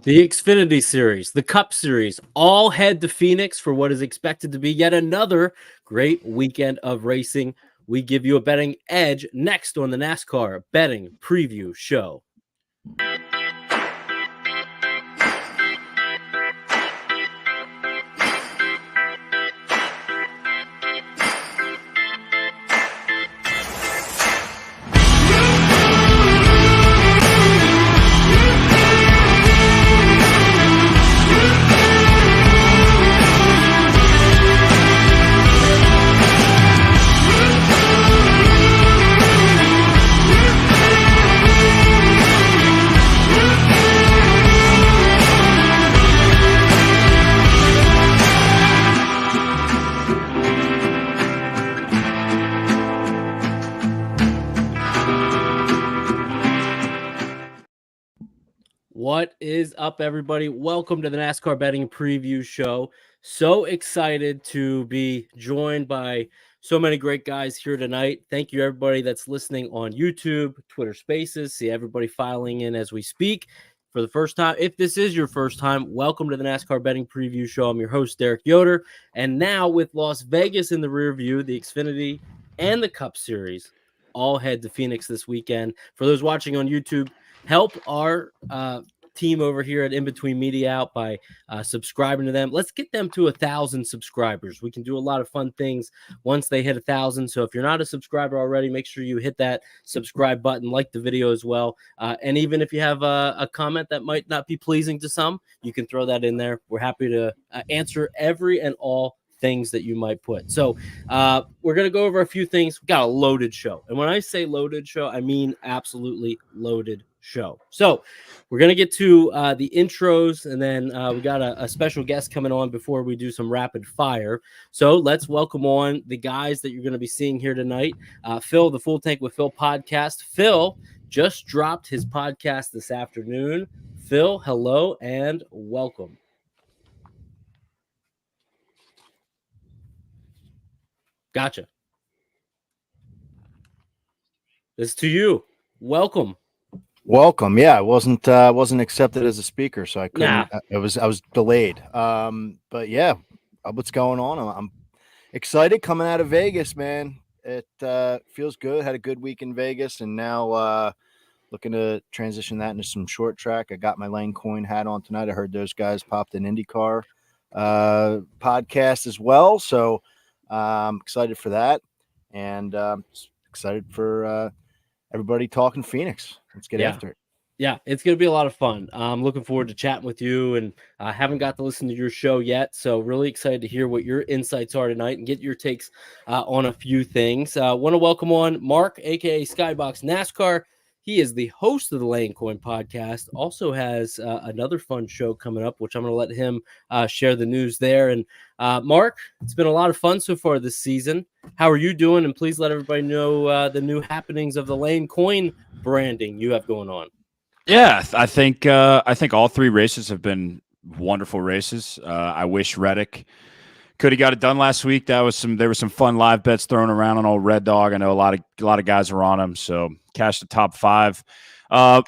The Xfinity Series, the Cup Series, all head to Phoenix for what is expected to be yet another great weekend of racing. We give you a betting edge next on the NASCAR Betting Preview Show. What is up, everybody? Welcome to the NASCAR Betting Preview Show. So excited to be joined by so many great guys here tonight. Thank you, everybody that's listening on YouTube, Twitter Spaces. See everybody filing in as we speak. For the first time, if this is your first time, welcome to the NASCAR Betting Preview Show. I'm your host, Derek Yoder. And now with Las Vegas in the rear view, the Xfinity and the Cup Series all head to Phoenix this weekend. For those watching on YouTube, help our team over here at In Between Media out by subscribing to them. Let's get them to 1,000 subscribers. We can do a lot of fun things once they hit 1,000. So if you're not a subscriber already, make sure you hit that subscribe button, like the video as well. And even if you have a comment that might not be pleasing to some, you can throw that in there. We're happy to answer every and all things that you might put. So we're going to go over a few things. We've got a loaded show. And when I say loaded show, I mean absolutely loaded show. So we're going to get to the intros, and then we got a special guest coming on before we do some rapid fire. So let's welcome on the guys that you're going to be seeing here tonight. Phil, the Full Tank with Phil podcast. Phil just dropped his podcast this afternoon. Phil, hello and welcome. Gotcha. This is to you. Welcome. Yeah, I wasn't accepted as a speaker, so I couldn't. I was delayed. But yeah, what's going on? I'm excited coming out of Vegas, man. It feels good. Had a good week in Vegas, and now looking to transition that into some short track. I got my Lane Coin hat on tonight. I heard those guys popped an IndyCar podcast as well, so I'm excited for that, and excited for everybody talking Phoenix. Let's get after it. Yeah, it's going to be a lot of fun. I'm looking forward to chatting with you, and I haven't got to listen to your show yet, so really excited to hear what your insights are tonight and get your takes on a few things. Want to welcome on Mark, a.k.a. Skybox NASCAR. He is the host of the Lane Coin podcast, also has another fun show coming up, which I'm going to let him share the news there. And Mark, it's been a lot of fun so far this season. How are you doing? And please let everybody know the new happenings of the Lane Coin branding you have going on. Yeah, I think all three races have been wonderful races. I wish Reddick could have got it done last week. There was some fun live bets thrown around on old Red Dog. I know a lot of guys are on him, so cashed the top 5.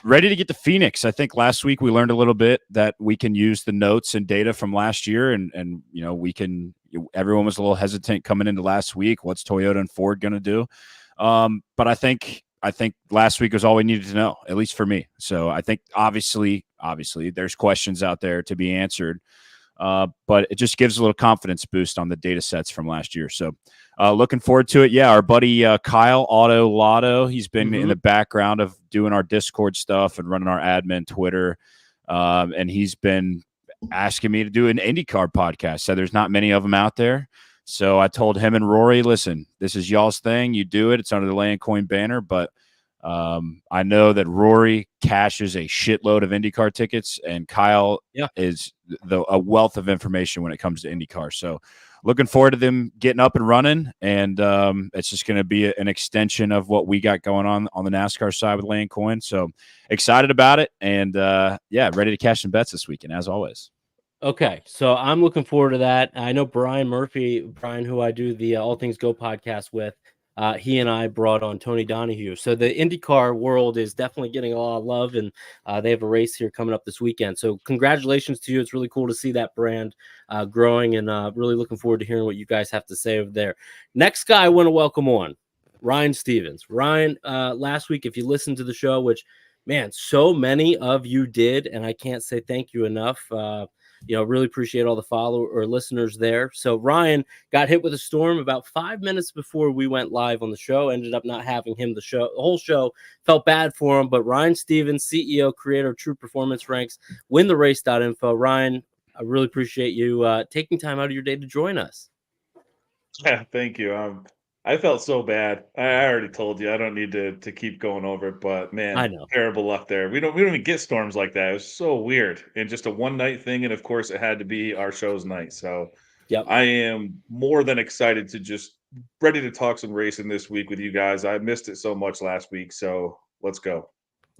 Ready to get to Phoenix. I think last week we learned a little bit that we can use the notes and data from last year, and you know, we can. Everyone was a little hesitant coming into last week. What's Toyota and Ford going to do? But I think last week was all we needed to know, at least for me. So I think obviously there's questions out there to be answered. But it just gives a little confidence boost on the data sets from last year. So looking forward to it. Yeah, our buddy Kyle Auto Lotto, he's been in the background of doing our Discord stuff and running our admin Twitter. And he's been asking me to do an IndyCar podcast. So there's not many of them out there. So I told him and Rory, listen, this is y'all's thing. You do it. It's under the Lane Coin banner. But I know that Rory cashes a shitload of IndyCar tickets, and Kyle is a wealth of information when it comes to IndyCar. So looking forward to them getting up and running, and it's just going to be an extension of what we got going on the NASCAR side with Lane Coin. So excited about it, and ready to cash some bets this weekend, as always. Okay, so I'm looking forward to that. I know Brian Murphy, who I do the All Things Go podcast with, he and I brought on Tony Donahue. So the IndyCar world is definitely getting a lot of love, and they have a race here coming up this weekend. So congratulations to you. It's really cool to see that brand growing, and really looking forward to hearing what you guys have to say over there. Next guy I want to welcome on, Ryan Stevens. Ryan, last week, if you listened to the show, which, man, so many of you did, and I can't say thank you enough. Really appreciate all the follower or listeners there. So Ryan got hit with a storm about 5 minutes before we went live on the show. Ended up not having him the whole show. Felt bad for him, but Ryan Stevens, CEO, creator of True Performance Ranks, wintherace.info. Ryan, I really appreciate you taking time out of your day to join us. Yeah, thank you. I felt so bad. I already told you I don't need to keep going over it, but man, I know. terrible luck there. We don't even get storms like that. It was so weird and just a one night thing, and of course it had to be our show's night. So Yep. I am more than excited to just ready to talk some racing this week with you guys. I missed it so much last week, so let's go.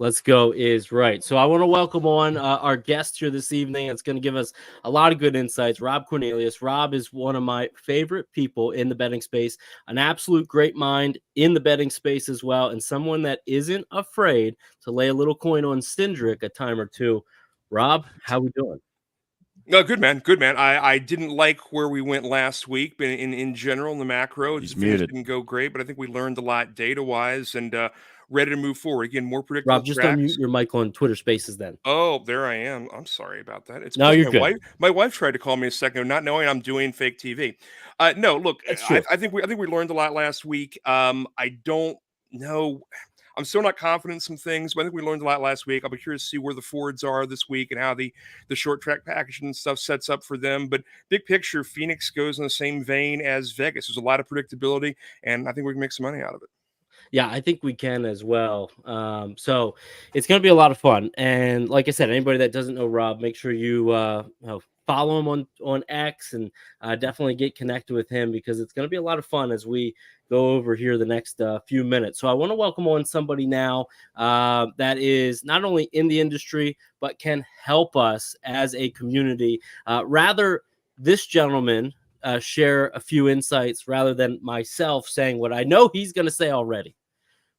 Let's go is right. So I want to welcome on our guest here this evening. It's going to give us a lot of good insights. Rob Cornelius. Rob is one of my favorite people in the betting space, an absolute great mind in the betting space as well, and someone that isn't afraid to lay a little coin on Cindric a time or two. Rob, how we doing? No, good man, good man. I didn't like where we went last week, but in general, in the macro, He's things muted. didn't go great. But I think we learned a lot data wise, and ready to move forward. Again, more predictable Rob, just tracks. unmute your mic on Twitter Spaces then. Oh, there I am. I'm sorry about that. It's No, because you're good. My wife tried to call me a second ago, not knowing I'm doing fake TV. No, look, That's true. I think we learned a lot last week. I don't know. I'm still not confident in some things, but I think we learned a lot last week. I'll be curious to see where the Fords are this week and how the short track package and stuff sets up for them. But big picture, Phoenix goes in the same vein as Vegas. There's a lot of predictability, and I think we can make some money out of it. Yeah, I think we can as well. So it's going to be a lot of fun. And like I said, anybody that doesn't know Rob, make sure you follow him on X and definitely get connected with him, because it's going to be a lot of fun as we go over here the next few minutes. So I want to welcome on somebody now that is not only in the industry, but can help us as a community. This gentleman share a few insights rather than myself saying what I know he's going to say already.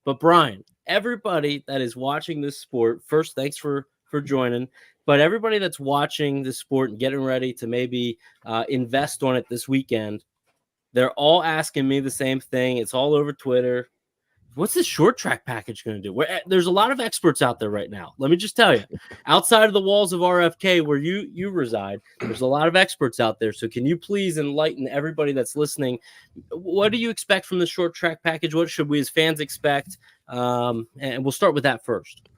But Brian, everybody that is watching this sport, first, thanks for joining. But everybody that's watching this sport and getting ready to maybe invest on it this weekend, they're all asking me the same thing. It's all over Twitter. What's this short track package going to do? There's a lot of experts out there right now. Let me just tell you, outside of the walls of RFK where you reside, there's a lot of experts out there. So can you please enlighten everybody that's listening? What do you expect from the short track package? What should we as fans expect? And we'll start with that first.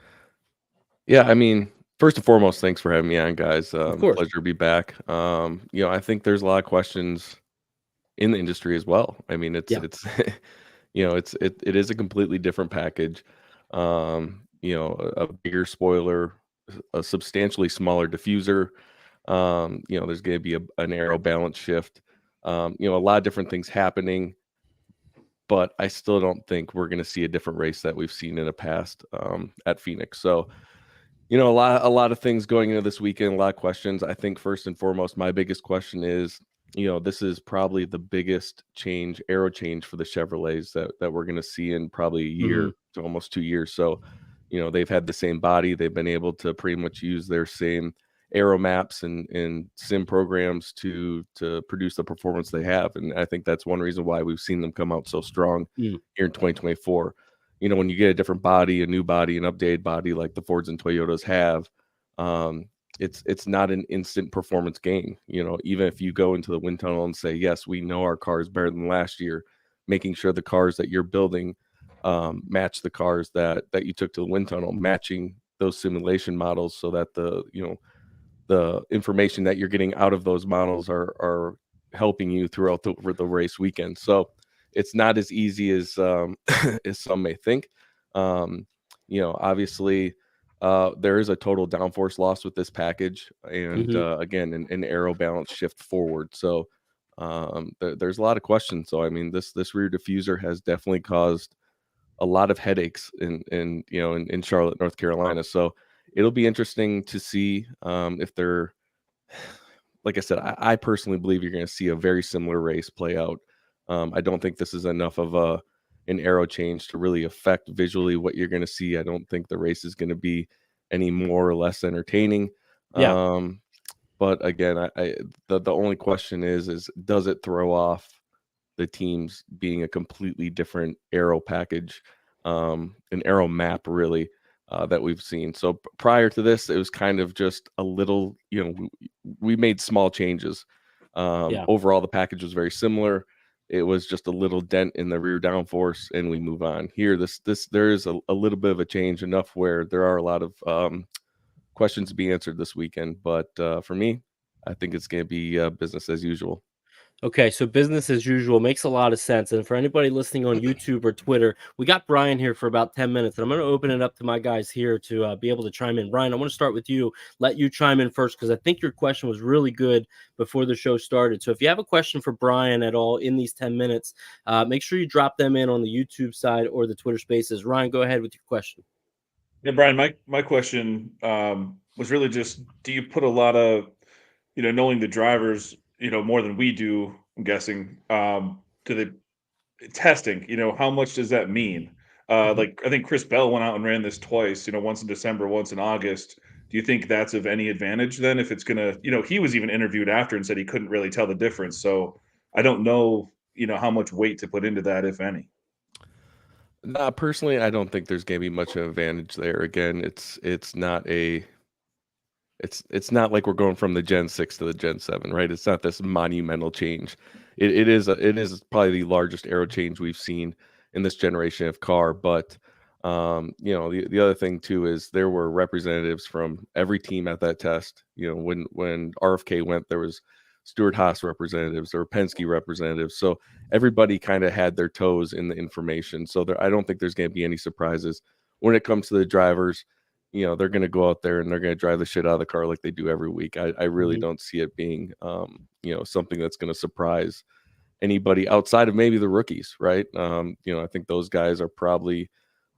Yeah, I mean, first and foremost, thanks for having me on, guys. Of course. Pleasure to be back. I think there's a lot of questions in the industry as well. I mean, it's it is a completely different package. A bigger spoiler, a substantially smaller diffuser. There's going to be an aero balance shift. A lot of different things happening, but I still don't think we're going to see a different race that we've seen in the past at Phoenix. So, a lot of things going into this weekend, a lot of questions. I think first and foremost, my biggest question is, this is probably the biggest aero change for the Chevrolets that we're going to see in probably a year to almost 2 years. So, they've had the same body. They've been able to pretty much use their same aero maps and sim programs to produce the performance they have. And I think that's one reason why we've seen them come out so strong here in 2024. When you get a different body, a new body, an updated body like the Fords and Toyotas have, it's not an instant performance gain. Even if you go into the wind tunnel and say, yes, we know our car is better than last year, making sure the cars that you're building match the cars that you took to the wind tunnel, matching those simulation models so that the information that you're getting out of those models are helping you throughout the race weekend. So it's not as easy as as some may think. Obviously, there is a total downforce loss with this package, and again, an aero balance shift forward. So there's a lot of questions. So I mean, this rear diffuser has definitely caused a lot of headaches in Charlotte, North Carolina. So it'll be interesting to see if they're, like I said, I personally believe you're going to see a very similar race play out. I don't think this is enough of an aero change to really affect visually what you're going to see. I don't think the race is going to be any more or less entertaining. Yeah. But again, the only question is does it throw off the teams being a completely different aero package, an aero map really, that we've seen. So prior to this, it was kind of just a little, we made small changes. Overall, the package was very similar. It was just a little dent in the rear downforce, and we move on. Here, there is a little bit of a change, enough where there are a lot of questions to be answered this weekend. But for me, I think it's going to be business as usual. Okay, so business as usual makes a lot of sense. And for anybody listening on YouTube or Twitter, we got Brian here for about 10 minutes. And I'm going to open it up to my guys here to be able to chime in. Brian, I want to start with you. Let you chime in first, because I think your question was really good before the show started. So if you have a question for Brian at all in these 10 minutes, make sure you drop them in on the YouTube side or the Twitter Spaces. Ryan, go ahead with your question. Yeah, Brian, my question was really just, do you put a lot of, knowing the drivers, more than we do, I'm guessing, do they testing, how much does that mean? Like, I think Chris Bell went out and ran this twice, once in December, once in August. Do you think that's of any advantage then, if it's going to, he was even interviewed after and said he couldn't really tell the difference. So I don't know, how much weight to put into that, if any. Personally, I don't think there's going to be much of an advantage there. Again, it's not like we're going from the Gen 6 to the Gen 7, right? It's not this monumental change. It is probably the largest aero change we've seen in this generation of car. But the other thing too is there were representatives from every team at that test. When RFK went, there was Stewart Haas representatives, there were Penske representatives. So everybody kind of had their toes in the information. So I don't think there's going to be any surprises when it comes to the drivers. They're going to go out there and they're going to drive the shit out of the car like they do every week. I really don't see it being, something that's going to surprise anybody outside of maybe the rookies, right? I think those guys are probably,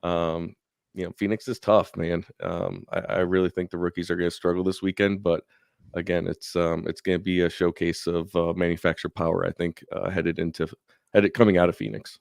Phoenix is tough, man. I really think the rookies are going to struggle this weekend, but again, it's going to be a showcase of manufacturer power, I think, coming out of Phoenix.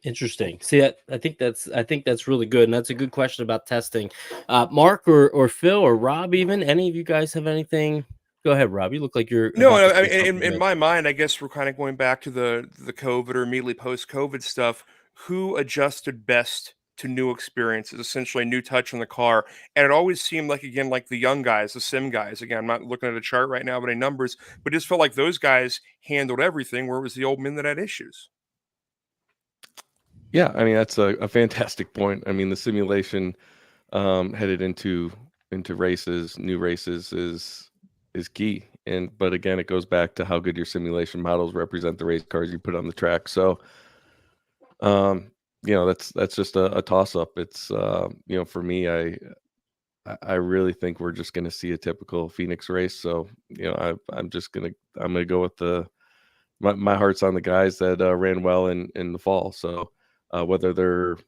Interesting. See, I think that's really good, and that's a good question about testing. Mark or Phil or Rob, even any of you guys have anything? Go ahead, Rob. You look like you're in my mind, I guess we're kind of going back to the COVID or immediately post-COVID stuff. Who adjusted best to new experiences, essentially new touch on the car? And it always seemed like, again, like the young guys, the sim guys. Again, I'm not looking at a chart right now, but any numbers, but it just felt like those guys handled everything, where it was the old men that had issues. Yeah, I mean, that's a fantastic point. I mean, the simulation headed into races, new races is key. But again, it goes back to how good your simulation models represent the race cars you put on the track. So, that's just a toss up. It's for me, I really think we're just going to see a typical Phoenix race. So, I'm gonna go with my heart's on the guys that ran well in the fall. So. Whether they're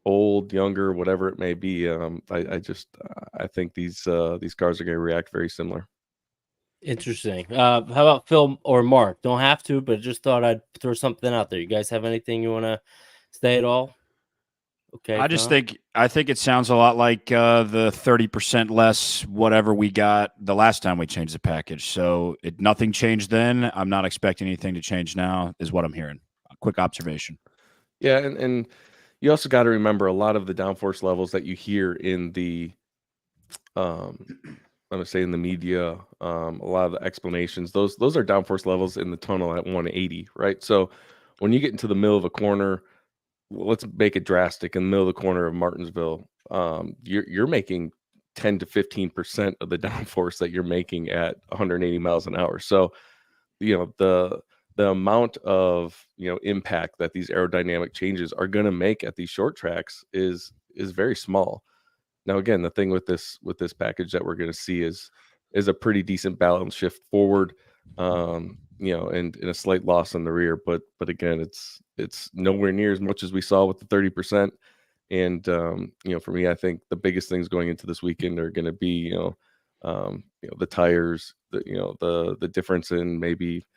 old, younger, whatever it may be, I think these cars are going to react very similar. Interesting. How about Phil or Mark? Don't have to, but just thought I'd throw something out there. You guys have anything you want to say at all? Okay. I think it sounds a lot like the 30% less whatever we got the last time we changed the package. So nothing changed then. I'm not expecting anything to change now, is what I'm hearing. A quick observation. Yeah, and you also got to remember a lot of the downforce levels that you hear in the, I'm gonna say in the media, a lot of the explanations. Those are downforce levels in the tunnel at 180, right? So when you get into the middle of a corner, let's make it drastic. In the middle of the corner of Martinsville, you're making 10 to 15% of the downforce that you're making at 180 miles an hour. So the amount of impact that these aerodynamic changes are going to make at these short tracks is very small. Now, again, the thing with this package that we're going to see is a pretty decent balance shift forward, and a slight loss in the rear. But again, it's nowhere near as much as we saw with the 30%. And for me, I think the biggest things going into this weekend are going to be the tires, the difference in maybe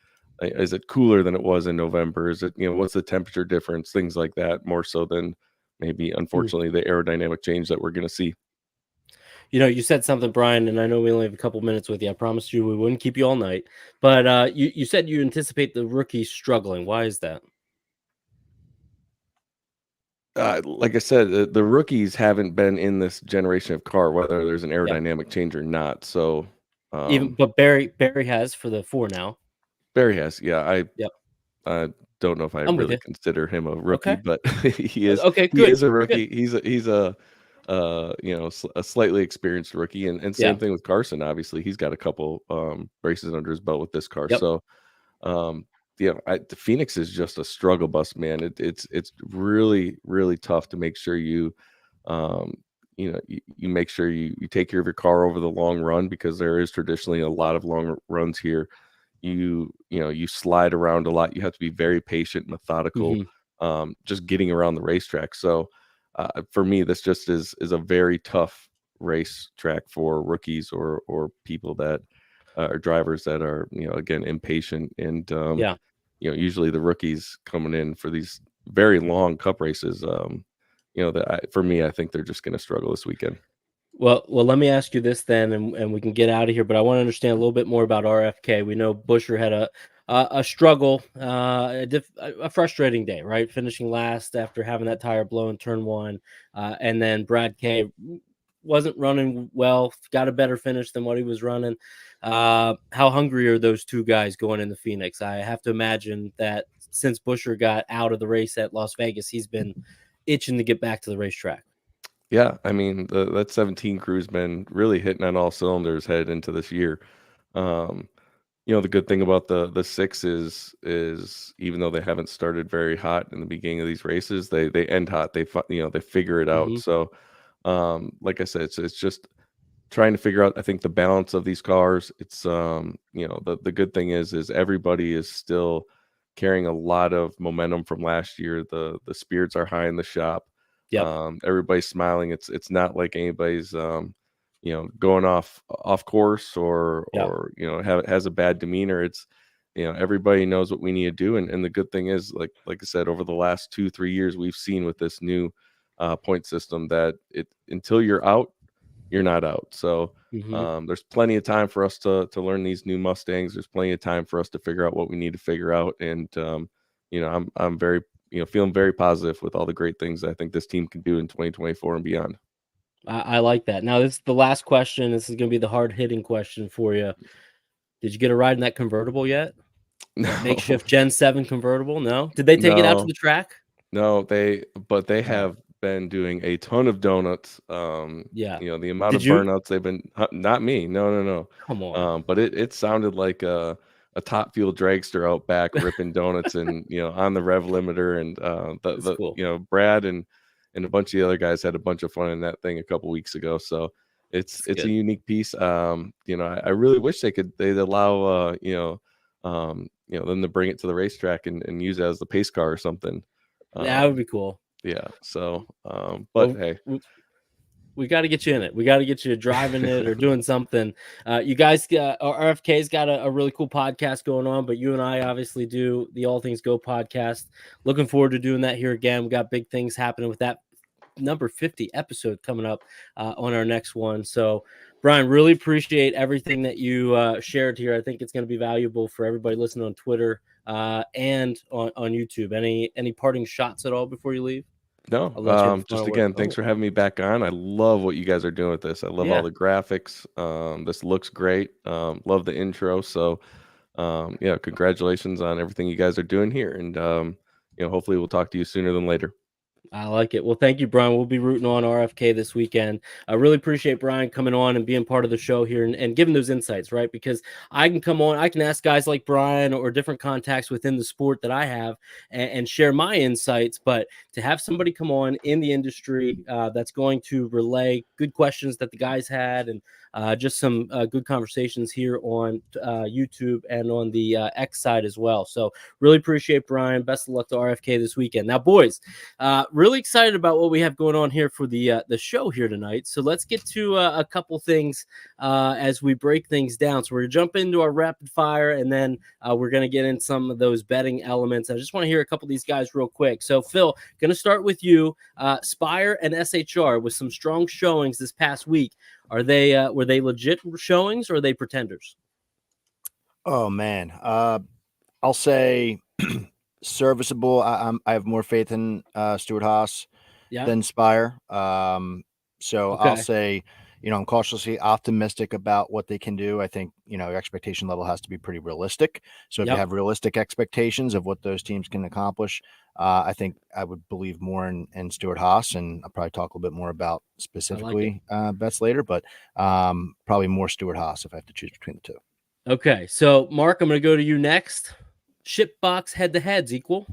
Is it cooler than it was in November? Is it, what's the temperature difference? Things like that, more so than maybe, unfortunately, the aerodynamic change that we're going to see. You said something, Brian, and I know we only have a couple minutes with you. I promised you we wouldn't keep you all night. But you said you anticipate the rookies struggling. Why is that? Like I said, the rookies haven't been in this generation of car, whether there's an aerodynamic change or not. So but Barry has for the 4 now. Barry has, yeah. I don't know if I I'm really consider him a rookie, Okay. but he is. Okay, He good. is a rookie. Good. He's a a slightly experienced rookie, and same thing with Carson. Obviously, he's got a couple races under his belt with this car. Yep. So the Phoenix is just a struggle bus, man. It's really, really tough to make sure you make sure you take care of your car over the long run, because there is traditionally a lot of long runs here. You slide around a lot. You have to be very patient, methodical, just getting around the racetrack. So for me, this just is a very tough racetrack for rookies or people that are drivers that are, again, impatient. And usually the rookies coming in for these very long cup races, for me, I think they're just going to struggle this weekend. Well, let me ask you this then, and we can get out of here. But I want to understand a little bit more about RFK. We know Buescher had a struggle, a frustrating day, right? Finishing last after having that tire blow in turn 1, and then Brad K wasn't running well, got a better finish than what he was running. How hungry are those two guys going into Phoenix? I have to imagine that since Buescher got out of the race at Las Vegas, he's been itching to get back to the racetrack. Yeah, I mean, that 17 crew's been really hitting on all cylinders headed into this year. The good thing about the 6 is even though they haven't started very hot in the beginning of these races, they end hot. They figure it out. So, like I said, it's just trying to figure out, I think, the balance of these cars. It's the good thing is everybody is still carrying a lot of momentum from last year. The spirits are high in the shop. Yeah. Everybody's smiling. It's not like anybody's going off course or has a bad demeanor. It's everybody knows what we need to do, and the good thing is, like I said, over the last 2-3 years, we've seen with this new point system that until you're out, you're not out. So there's plenty of time for us to learn these new Mustangs. There's plenty of time for us to figure out what we need to figure out, and I'm very feeling very positive with all the great things I think this team can do in 2024 and beyond. I like that. Now, this is the last question. This is going to be the hard-hitting question for you. Did you get a ride in that convertible yet? No. Makeshift Gen 7 convertible? No? Did they take it out to the track? No, they have been doing a ton of donuts. The amount of burnouts they've been, not me. No. Come on. But it sounded like a top fuel dragster out back ripping donuts and on the rev limiter, and cool. Brad and a bunch of the other guys had a bunch of fun in that thing a couple weeks ago. So it's a unique piece. I really wish they'd allow them to bring it to the racetrack and use it as the pace car or something. That would be cool. Yeah. So hey, we got to get you in it. We got to get you driving it or doing something. You guys, RFK's got a really cool podcast going on, but you and I obviously do the All Things Go podcast. Looking forward to doing that here again. We got big things happening with that number 50 episode coming up on our next one. So, Brian, really appreciate everything that you shared here. I think it's going to be valuable for everybody listening on Twitter and on YouTube. Any parting shots at all before you leave? No, just again, thanks for having me back on. I love what you guys are doing with this. I love all the graphics. This looks great. Love the intro. So, congratulations on everything you guys are doing here. And, hopefully we'll talk to you sooner than later. I like it. Well, thank you, Brian. We'll be rooting on RFK this weekend. I really appreciate Brian coming on and being part of the show here and giving those insights, right? Because I can come on, I can ask guys like Brian or different contacts within the sport that I have and share my insights. But to have somebody come on in the industry that's going to relay good questions that the guys had and just some good conversations here on YouTube and on the X side as well. So really appreciate Brian. Best of luck to RFK this weekend. Now, boys, really excited about what we have going on here for the show here tonight. So let's get to a couple things as we break things down. So we're going to jump into our rapid fire, and then we're going to get in some of those betting elements. I just want to hear a couple of these guys real quick. So Phil, going to start with you. Spire and SHR with some strong showings this past week. Are they were they legit showings or are they pretenders? Oh man, I'll say serviceable. I have more faith in Stuart Haas than Spire. So Okay. I'll say, I'm cautiously optimistic about what they can do. I think, your expectation level has to be pretty realistic. So if you have realistic expectations of what those teams can accomplish, I think I would believe more in Stuart Haas, and I'll probably talk a little bit more about specifically bets later, but probably more Stuart Haas if I have to choose between the two. Okay, so Mark, I'm going to go to you next. Shipbox head-to-heads equal?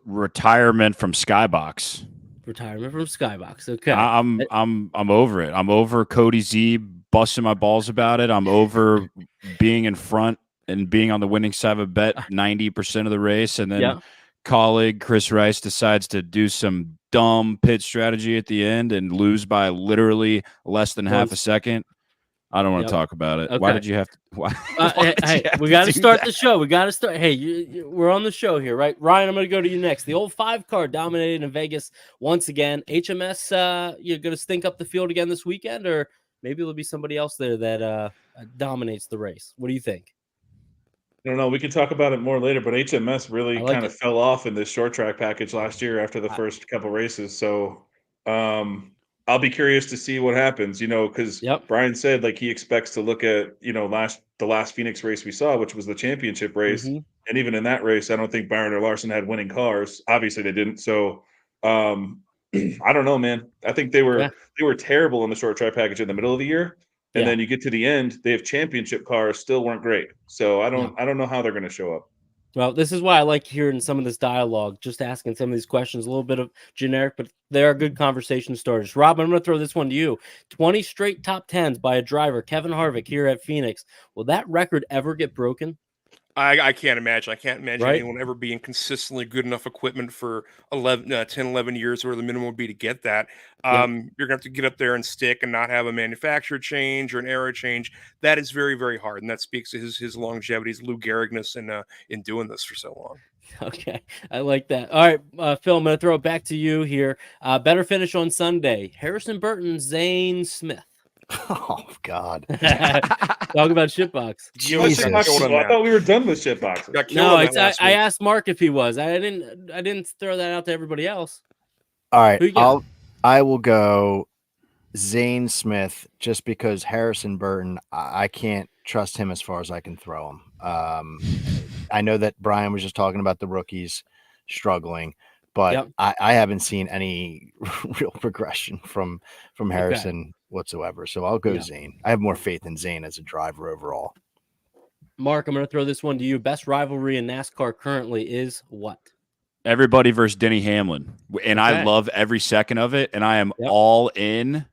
Retirement from Skybox. Retirement from Skybox. Okay. I'm over it. I'm over Cody Z busting my balls about it. I'm over being in front and being on the winning side of a bet 90% of the race, and then colleague Chris Rice decides to do some dumb pit strategy at the end and lose by literally less than half a second. I don't want to talk about it. Okay. Why did you have to? Hey, we got to start the show. We got to start. Hey, we're on the show here, right? Ryan, I'm going to go to you next. The old 5 card dominated in Vegas once again. HMS, you're going to stink up the field again this weekend, or maybe there'll be somebody else there that dominates the race. What do you think? I don't know. We can talk about it more later, but HMS really kind of fell off in this short track package last year after the first couple races. So, I'll be curious to see what happens, because Brian said he expects to look at, the last Phoenix race we saw, which was the championship race. Mm-hmm. And even in that race, I don't think Byron or Larson had winning cars. Obviously they didn't. So I don't know, man. I think they were terrible in the short track package in the middle of the year. And then you get to the end, they have championship cars, still weren't great. So I don't know how they're going to show up. Well, this is why I like hearing some of this dialogue, just asking some of these questions, a little bit of generic, but they are good conversation starters. Rob, I'm going to throw this one to you. 20 straight top 10s by a driver, Kevin Harvick, here at Phoenix. Will that record ever get broken? I can't imagine. I can't imagine anyone ever being consistently good enough equipment for 10, 11 years, where the minimum would be to get that. You're going to have to get up there and stick and not have a manufacturer change or an era change. That is very, very hard. And that speaks to his longevity, his Lou Gehrigness in doing this for so long. Okay, I like that. All right, Phil, I'm going to throw it back to you here. Better finish on Sunday. Harrison Burton, Zane Smith. Oh God! Talk about shitbox. I thought we were done with shitbox. No, I asked Mark if he was. I didn't throw that out to everybody else. All right, I will go Zane Smith just because Harrison Burton. I can't trust him as far as I can throw him. I know that Brian was just talking about the rookies struggling, but I haven't seen any real progression from Harrison whatsoever. So I'll go Zane. I have more faith in Zane as a driver overall. Mark, I'm going to throw this one to you. Best rivalry in NASCAR currently is what? Everybody versus Denny Hamlin. And I love every second of it. And I am all in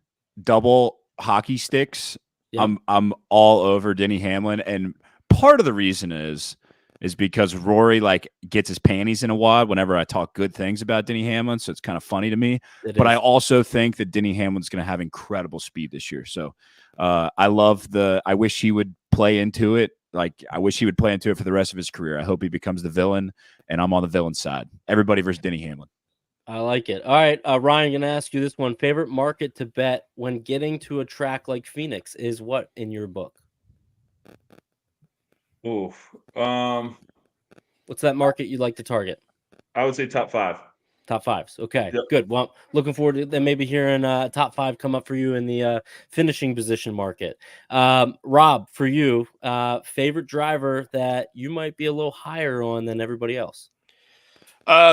double hockey sticks. I'm all over Denny Hamlin. And part of the reason is because Rory gets his panties in a wad whenever I talk good things about Denny Hamlin. So it's kind of funny to me. I also think that Denny Hamlin's going to have incredible speed this year. So I wish he would play into it. I wish he would play into it for the rest of his career. I hope he becomes the villain, and I'm on the villain side. Everybody versus Denny Hamlin. I like it. All right, Ryan, I'm going to ask you this one. Favorite market to bet when getting to a track like Phoenix is what in your book? Oof. What's that market you'd like to target? I would say top 5. Top 5s. Okay, good. Well, looking forward to then maybe hearing top 5 come up for you in the finishing position market. Rob, for you, favorite driver that you might be a little higher on than everybody else?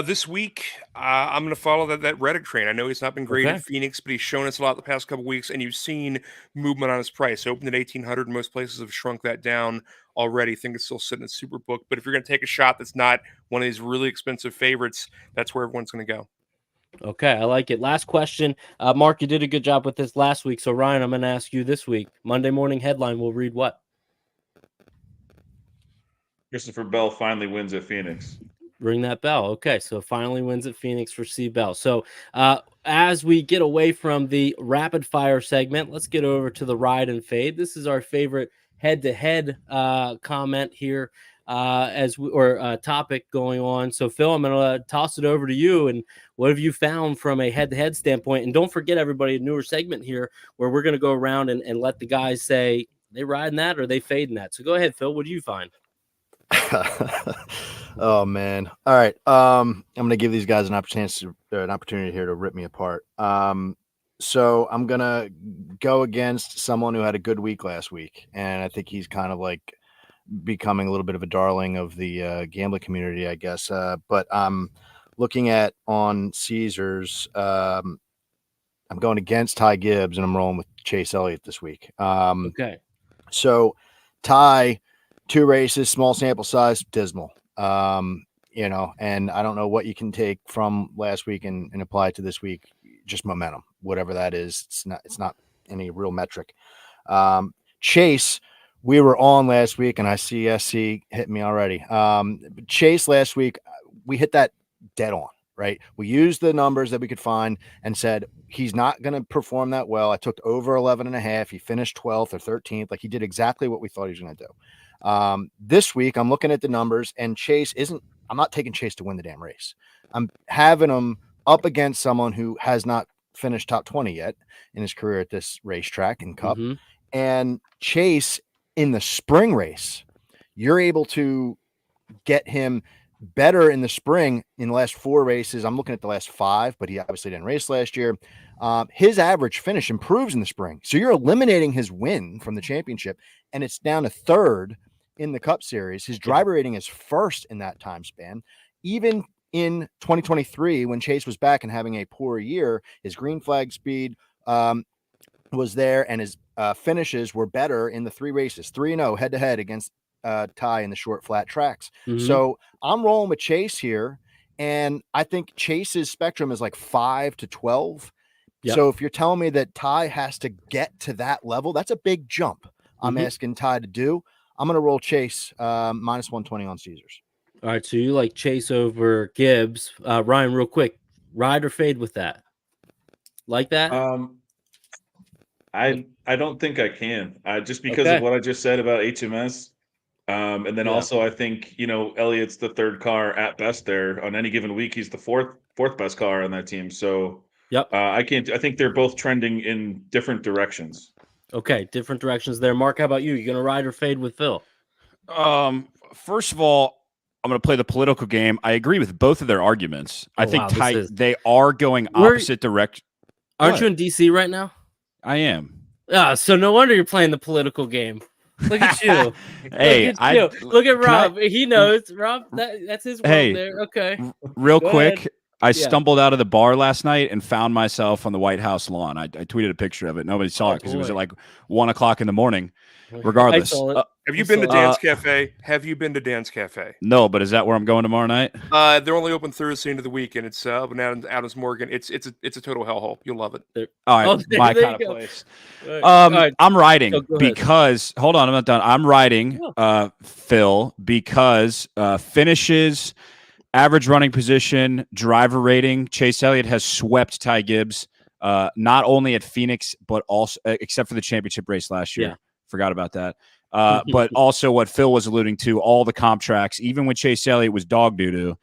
This week, I'm going to follow that Reddick train. I know he's not been great at Phoenix, but he's shown us a lot the past couple weeks, and you've seen movement on his price. Opened at 1,800. Most places have shrunk that down already. I think it's still sitting at Superbook. But if you're going to take a shot that's not one of these really expensive favorites, that's where everyone's going to go. Okay, I like it. Last question. Mark, you did a good job with this last week. So, Ryan, I'm going to ask you this week. Monday morning headline will read what? Christopher Bell finally wins at Phoenix. Ring that bell. Okay, so finally wins at Phoenix for C Bell. So as we get away from the rapid fire segment, let's get over to the ride and fade. This is our favorite head-to-head comment here topic going on. So Phil, I'm gonna toss it over to you. And what have you found from a head-to-head standpoint? And don't forget, everybody, a newer segment here where we're gonna go around and let the guys say they riding that or they fading that. So go ahead, Phil. What do you find? Oh man. All right. I'm gonna give these guys an opportunity here to rip me apart. So I'm gonna go against someone who had a good week last week, and I think he's kind of like becoming a little bit of a darling of the gambling community, I guess. But I'm looking at on Caesars. I'm going against Ty Gibbs, and I'm rolling with Chase Elliott this week. Okay. So Ty, 2 races, small sample size, dismal. And I don't know what you can take from last week and apply it to this week. Just momentum, whatever that is. It's not any real metric. Chase, we were on last week, and I see SC hit me already. Chase last week, we hit that dead on, right? We used the numbers that we could find and said he's not going to perform that well. I took over 11.5. He finished 12th or 13th. Like, he did exactly what we thought he was going to do. This week, I'm looking at the numbers, and I'm not taking Chase to win the damn race. I'm having him up against someone who has not finished top 20 yet in his career at this racetrack and Cup. Mm-hmm. And Chase in the spring race, you're able to get him better in the spring in the last 4 races. I'm looking at the last 5, but he obviously didn't race last year. His average finish improves in the spring. So you're eliminating his win from the championship, and it's down to 3rd in the Cup Series. His driver rating is 1st in that time span. Even in 2023, when Chase was back and having a poor year, his green flag speed was there, and his finishes were better in the 3 races, 3-0 head-to-head against Ty in the short flat tracks. Mm-hmm. So I'm rolling with Chase here, and I think Chase's spectrum is like 5 to 12. Yep. So if you're telling me that Ty has to get to that level, that's a big jump. I'm asking Ty to do. I'm going to roll Chase minus 120 on Caesars. All right, so you like Chase over Gibbs. Ryan, real quick, ride or fade with that? Like that? I don't think I can. Just because of what I just said about HMS. And then also I think, Elliott's the 3rd car at best there. On any given week, he's the fourth best car on that team. So I think they're both trending in different directions. Okay, different directions there. Mark, how about you? You gonna ride or fade with Phil? First of all, I'm going to play the political game. I agree with both of their arguments. I think they are going opposite direction. Aren't you in DC right now? I am. So no wonder you're playing the political game. Look at you. Hey, look at Rob. He knows. Rob, that's his world there. Okay. Real quick, I stumbled out of the bar last night and found myself on the White House lawn. I tweeted a picture of it. Nobody saw it because it was at like 1:00 in the morning. Regardless, have you been to Dan's Cafe? Have you been to Dan's Cafe? No, but is that where I'm going tomorrow night? They're only open Thursday into the weekend. It's up and down Adams Morgan. It's a total hellhole. You'll love it. All right, my kind of place. Right. I'm riding because hold on, I'm not done. I'm riding Phil because finishes, average running position, driver rating. Chase Elliott has swept Ty Gibbs, not only at Phoenix but also except for the championship race last year. Yeah. Forgot about that. But also what Phil was alluding to, all the comp tracks, even when Chase Elliott was dog doo-doo,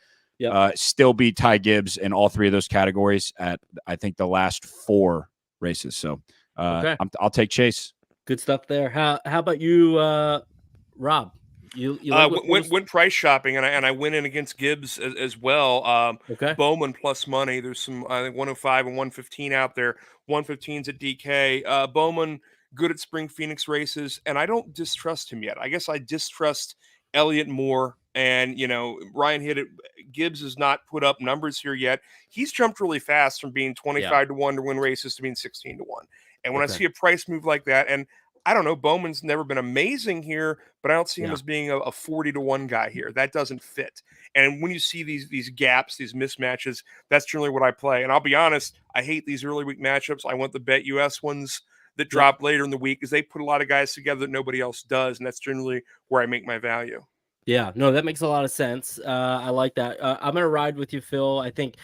still beat Ty Gibbs in all 3 of those categories at, I think, the last 4 races. So I'll take Chase. Good stuff there. How about you, Rob? You went price shopping, and I went in against Gibbs as well. Bowman plus money. There's some, I think, 105 and 115 out there. 115's at DK. Bowman, good at spring Phoenix races, and I don't distrust him yet. I guess I distrust Elliott more. And, Ryan hit it. Gibbs has not put up numbers here yet. He's jumped really fast from being 25 to 1 to win races to being 16 to 1. And when I see a price move like that, and I don't know, Bowman's never been amazing here, but I don't see him as being a 40 to 1 guy here. That doesn't fit. And when you see these gaps, these mismatches, that's generally what I play. And I'll be honest, I hate these early week matchups. I want the Bet US ones that drop later in the week because they put a lot of guys together that nobody else does, and that's generally where I make my value. Yeah, no, that makes a lot of sense. I like that. I'm going to ride with you, Phil. I think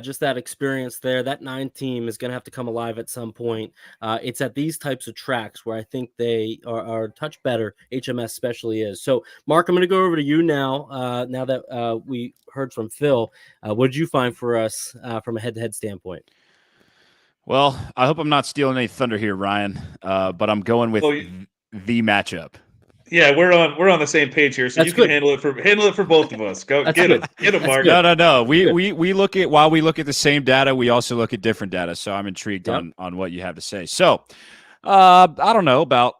just that experience there, that 9 team is going to have to come alive at some point. It's at these types of tracks where I think they are a touch better. HMS especially is. So, Mark, I'm going to go over to you now. Now that we heard from Phil, what did you find for us from a head-to-head standpoint? Well, I hope I'm not stealing any thunder here, Ryan, but I'm going with the matchup. Yeah, we're on the same page here, so That's you can good. handle it for both of us. Go get him, Mark. No. We look at while we look at the same data, we also look at different data. So I'm intrigued on what you have to say. So, I don't know, about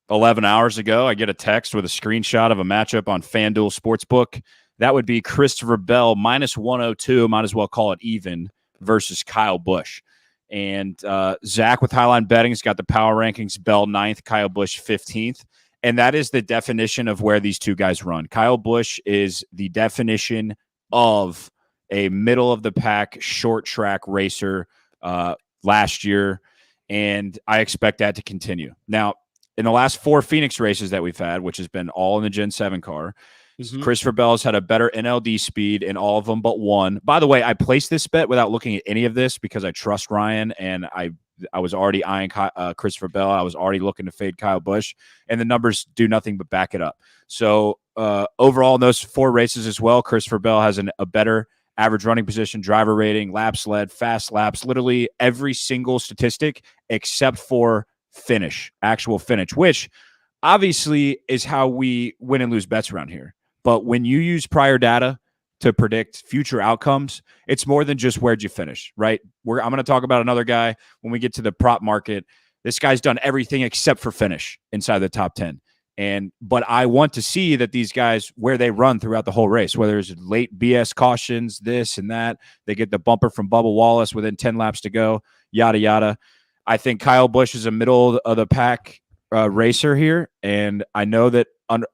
11 hours ago, I get a text with a screenshot of a matchup on FanDuel Sportsbook. That would be Christopher Bell minus 102. Might as well call it even versus Kyle Busch. And Zach with Highline Betting's got the power rankings. Bell 9th, Kyle Busch 15th. And that is the definition of where these two guys run. Kyle Busch is the definition of a middle-of-the-pack short track racer last year, and I expect that to continue. Now, in the last 4 Phoenix races that we've had, which has been all in the Gen 7 car, Christopher Bell's had a better NLD speed in all of them but one. By the way, I placed this bet without looking at any of this because I trust Ryan, and I was already eyeing Christopher Bell. I was already looking to fade Kyle Busch, and the numbers do nothing but back it up. So overall in those 4 races as well, Christopher Bell has a better average running position, driver rating, laps led, fast laps, literally every single statistic except for actual finish, which obviously is how we win and lose bets around here. But when you use prior data to predict future outcomes, it's more than just where'd you finish, right? I'm going to talk about another guy when we get to the prop market. This guy's done everything except for finish inside the top 10. But I want to see that these guys, where they run throughout the whole race, whether it's late BS cautions, this and that, they get the bumper from Bubba Wallace within 10 laps to go, yada, yada. I think Kyle Busch is a middle of the pack racer here. And I know that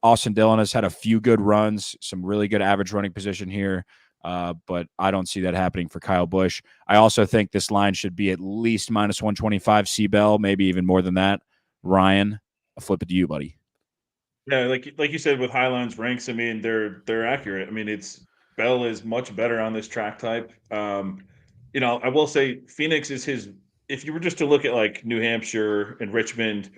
Austin Dillon has had a few good runs, some really good average running position here. But I don't see that happening for Kyle Busch. I also think this line should be at least minus 125 C-Bell, maybe even more than that. Ryan, I'll flip it to you, buddy. Yeah, like you said with Highline's ranks, I mean they're accurate. I mean Bell is much better on this track type. I will say Phoenix is his. If you were just to look at like New Hampshire and Richmond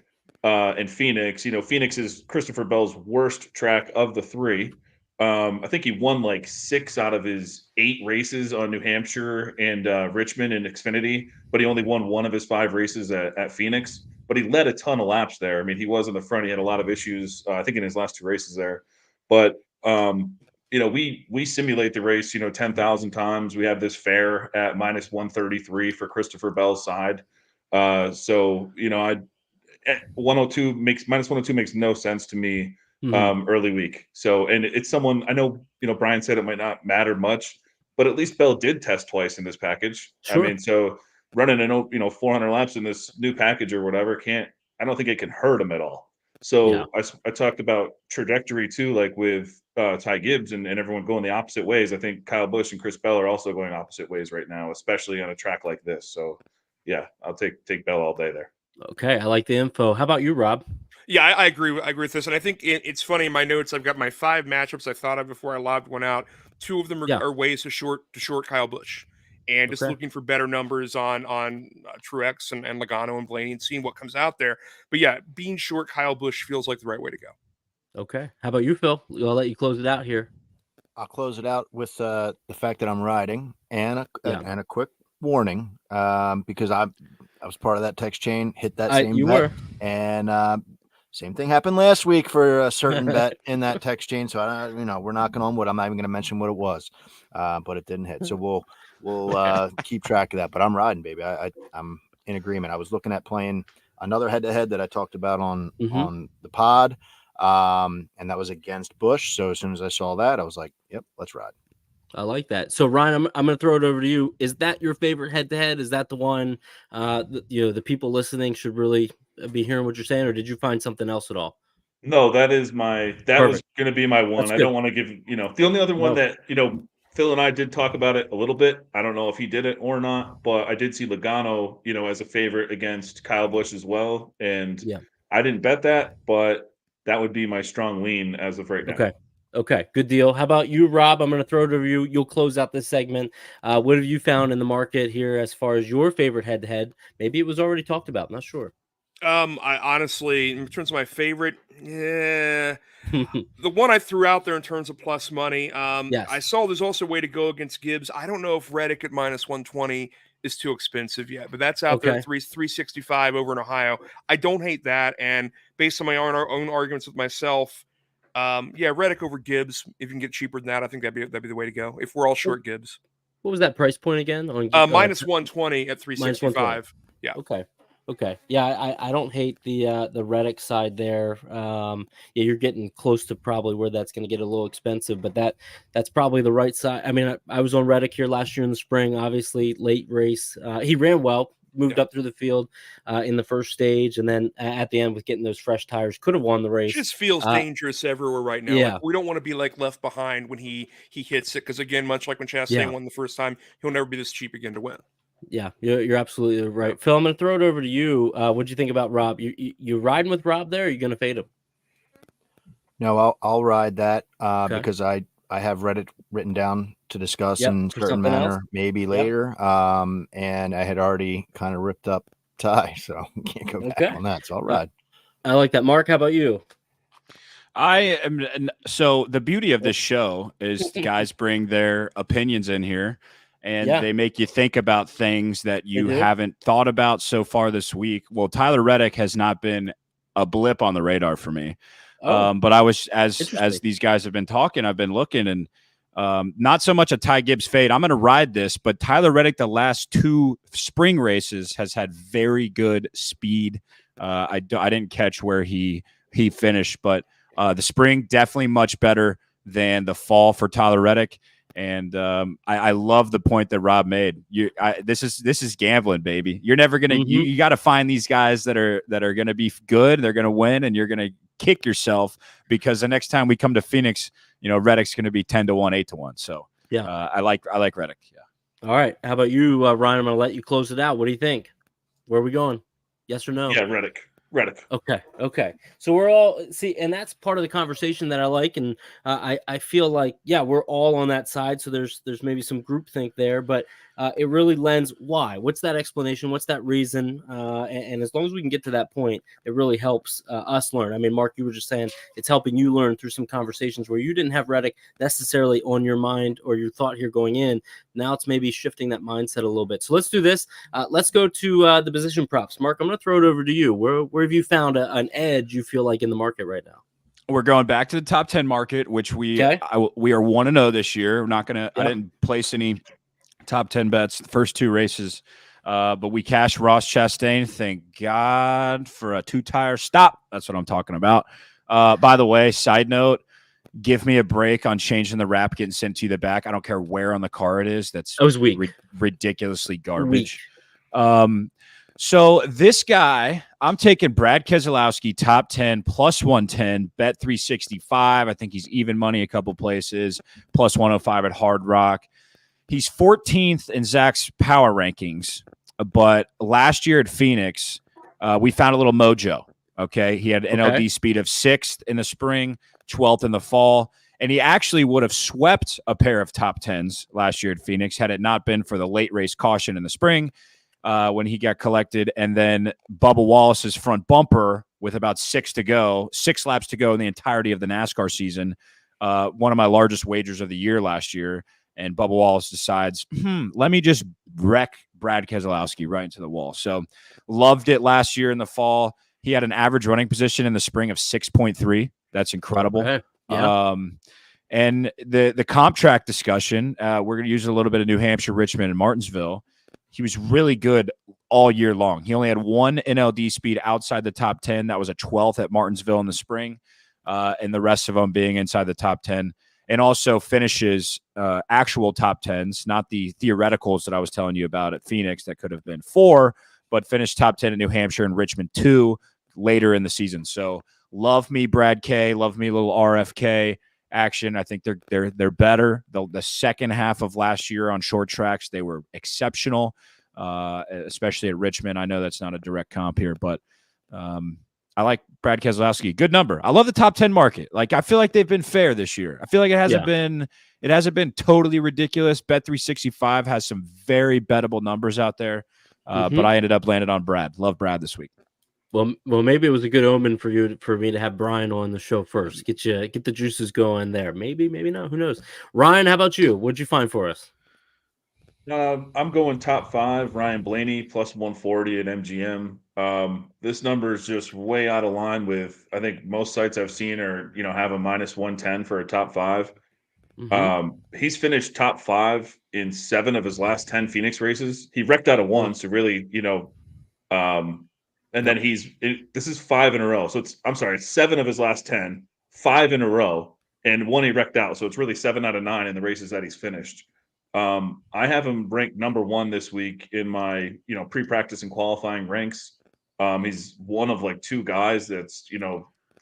and Phoenix, Phoenix is Christopher Bell's worst track of the 3. I think he won like 6 out of his 8 races on New Hampshire and Richmond and Xfinity, but he only won 1 of his 5 races at Phoenix. But he led a ton of laps there. I mean, he was in the front. He had a lot of issues, I think, in his last 2 races there. But we simulate the race, 10,000 times. We have this fair at minus 133 for Christopher Bell's side. So 102 minus 102 makes no sense to me early week. So, and it's someone I know, Brian said it might not matter much, but at least Bell did test twice in this package. Sure. I mean, so running 400 laps in this new package or whatever I don't think it can hurt him at all. So I talked about trajectory too, like with Ty Gibbs and everyone going the opposite ways. I think Kyle Busch and Chris Bell are also going opposite ways right now, especially on a track like this. So yeah, I'll take Bell all day there. Okay, I like the info. How about you, Rob? Yeah, I agree. I agree with this, and I think it's funny. In my notes, I've got my 5 matchups I thought of before I lobbed one out. 2 of them are ways to short Kyle Busch, and just looking for better numbers on Truex and Logano and Blaney and seeing what comes out there. But yeah, being short Kyle Busch feels like the right way to go. Okay, how about you, Phil? I'll let you close it out here. I'll close it out with the fact that I'm riding and a quick warning because I was part of that text chain, hit that same you bet, were. And same thing happened last week for a certain bet in that text chain. So we're knocking on wood. I'm not even going to mention what it was, but it didn't hit. So we'll keep track of that. But I'm riding, baby. I'm in agreement. I was looking at playing another head-to-head that I talked about on the pod, and that was against Busch. So as soon as I saw that, I was like, "Yep, let's ride." I like that. So Ryan, I'm going to throw it over to you. Is that your favorite head-to-head? Is that the one the people listening should really be hearing what you're saying, or did you find something else at all? No, that was going to be my one. I don't want to give, the only other one that, Phil and I did talk about it a little bit. I don't know if he did it or not, but I did see Logano, as a favorite against Kyle Busch as well. And I didn't bet that, but that would be my strong lean as of right now. Okay. Okay, good deal. How about you, Rob? I'm going to throw it over you. You'll close out this segment. What have you found in the market here as far as your favorite head-to-head? Maybe it was already talked about. Not sure. I honestly, in terms of my favorite, the one I threw out there in terms of plus money, Yes. I saw there's also a way to go against Gibbs. I don't know if Reddick at minus 120 is too expensive yet, but that's out there at 365 over in Ohio. I don't hate that, and based on my own arguments with myself, Reddick over Gibbs. If you can get cheaper than that, I think that'd be the way to go. If we're all short Gibbs, what was that price point again? On minus 120 at 365. Yeah. Okay. Yeah, I don't hate the Reddick side there. You're getting close to probably where that's going to get a little expensive, but that's probably the right side. I mean, I was on Reddick here last year in the spring. Obviously, late race, he ran well. Moved up through the field in the first stage, and then at the end with getting those fresh tires, could have won the race. It just feels dangerous everywhere right now. Yeah. Like, we don't want to be like left behind when he hits it, because again, much like when Chastain won the first time, he'll never be this cheap again to win. Yeah, you're absolutely right. Yeah. Phil, I'm going to throw it over to you. What'd you think about Rob? You riding with Rob there, or are you going to fade him? No, I'll ride that because I have Reddit written down to discuss in a certain manner, maybe later. And I had already kind of ripped up Ty, so can't go back on that. So I'll ride. I like that. Mark, how about you? So the beauty of this show is guys bring their opinions in here, and they make you think about things that you haven't thought about so far this week. Well, Tyler Reddick has not been a blip on the radar for me. But I was, as these guys have been talking, I've been looking, and not so much a Ty Gibbs fade. I'm going to ride this, but Tyler Reddick, the last 2 spring races, has had very good speed. I didn't catch where he finished, but the spring definitely much better than the fall for Tyler Reddick. And I love the point that Rob made. This is gambling, baby. You're never gonna you got to find these guys that are gonna be good. They're gonna win, and you're gonna kick yourself because the next time we come to Phoenix, Reddick's gonna be 10-1, 8-1. So I like Reddick. Yeah. All right. How about you, Ryan? I'm gonna let you close it out. What do you think? Where are we going? Yes or no? Yeah, Reddick. Okay. So we're all and that's part of the conversation that I like, and I feel like we're all on that side. So there's maybe some groupthink there, but it really lends why. What's that explanation? What's that reason? And as long as we can get to that point, it really helps us learn. I mean, Mark, you were just saying it's helping you learn through some conversations where you didn't have Reddick necessarily on your mind or your thought here going in. Now it's maybe shifting that mindset a little bit. So let's do this. Let's go to the position props. Mark, I'm going to throw it over to you. Where have you found an edge you feel like in the market right now? We're going back to the top 10 market, which we are 1-0 this year. We're not going to. I didn't place any top 10 bets the first 2 races, but we cashed Ross Chastain. Thank God for a 2-tire stop. That's what I'm talking about. By the way, side note, give me a break on changing the wrap getting sent to you the back. I don't care where on the car it is. That was weak. Ridiculously garbage. So this guy, I'm taking Brad Keselowski, top 10, plus 110, bet 365. I think he's even money a couple places, plus 105 at Hard Rock. He's 14th in Zach's power rankings, but last year at Phoenix, we found a little mojo. Okay, he had NLD speed of 6th in the spring, 12th in the fall, and he actually would have swept a pair of top 10s last year at Phoenix had it not been for the late race caution in the spring. When he got collected, and then Bubba Wallace's front bumper with about 6 laps to go in the entirety of the NASCAR season. One of my largest wagers of the year last year. And Bubba Wallace decides, let me just wreck Brad Keselowski right into the wall. So loved it last year in the fall. He had an average running position in the spring of 6.3. That's incredible. Okay. Yeah. And the comp track discussion, we're going to use a little bit of New Hampshire, Richmond, and Martinsville. He was really good all year long. He only had 1 NLD speed outside the top 10. That was a 12th at Martinsville in the spring, and the rest of them being inside the top 10. And also finishes actual top 10s, not the theoreticals that I was telling you about at Phoenix that could have been 4, but finished top 10 in New Hampshire and Richmond 2 later in the season. So love me Brad K, love me little RFK action. I think they're better. The second half of last year on short tracks, they were exceptional, especially at Richmond. I know that's not a direct comp here, but I like Brad Keselowski. Good number. I love the top 10 market. Like, I feel like they've been fair this year. I feel like it hasn't been totally ridiculous. Bet365 has some very bettable numbers out there. But I ended up landing on Brad. Love Brad this week. Well, maybe it was a good omen for me to have Brian on the show first. Get the juices going there. Maybe not. Who knows? Ryan, how about you? What'd you find for us? I'm going top 5. Ryan Blaney plus 140 at MGM. This number is just way out of line with, I think most sites I've seen are, have a minus 110 for a top 5. He's finished top 5 in 7 of his last 10 Phoenix races. He wrecked out of 1, so really, and then this is 5 in a row. So it's 7 of his last 10, 5 in a row, and 1 he wrecked out. So it's really 7 out of 9 in the races that he's finished. I have him ranked number 1 this week in my, pre-practice and qualifying ranks. He's one of like 2 guys that's,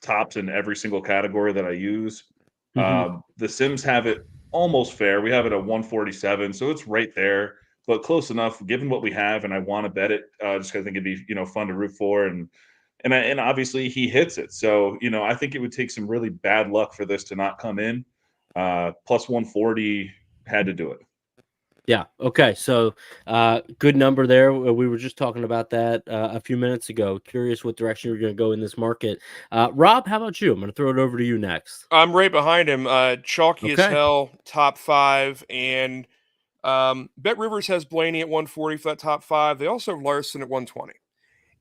tops in every single category that I use. The Sims have it almost fair. We have it at 147, so it's right there, but close enough given what we have. And I want to bet it just because I think it'd be, fun to root for. And obviously he hits it. So, I think it would take some really bad luck for this to not come in. Plus 140 had to do it. Yeah. Okay. So, good number there. We were just talking about that a few minutes ago. Curious what direction you're going to go in this market. Rob, how about you? I'm going to throw it over to you next. I'm right behind him. Chalky as hell, top 5, and Bet Rivers has Blaney at 140 for that top 5. They also have Larson at 120.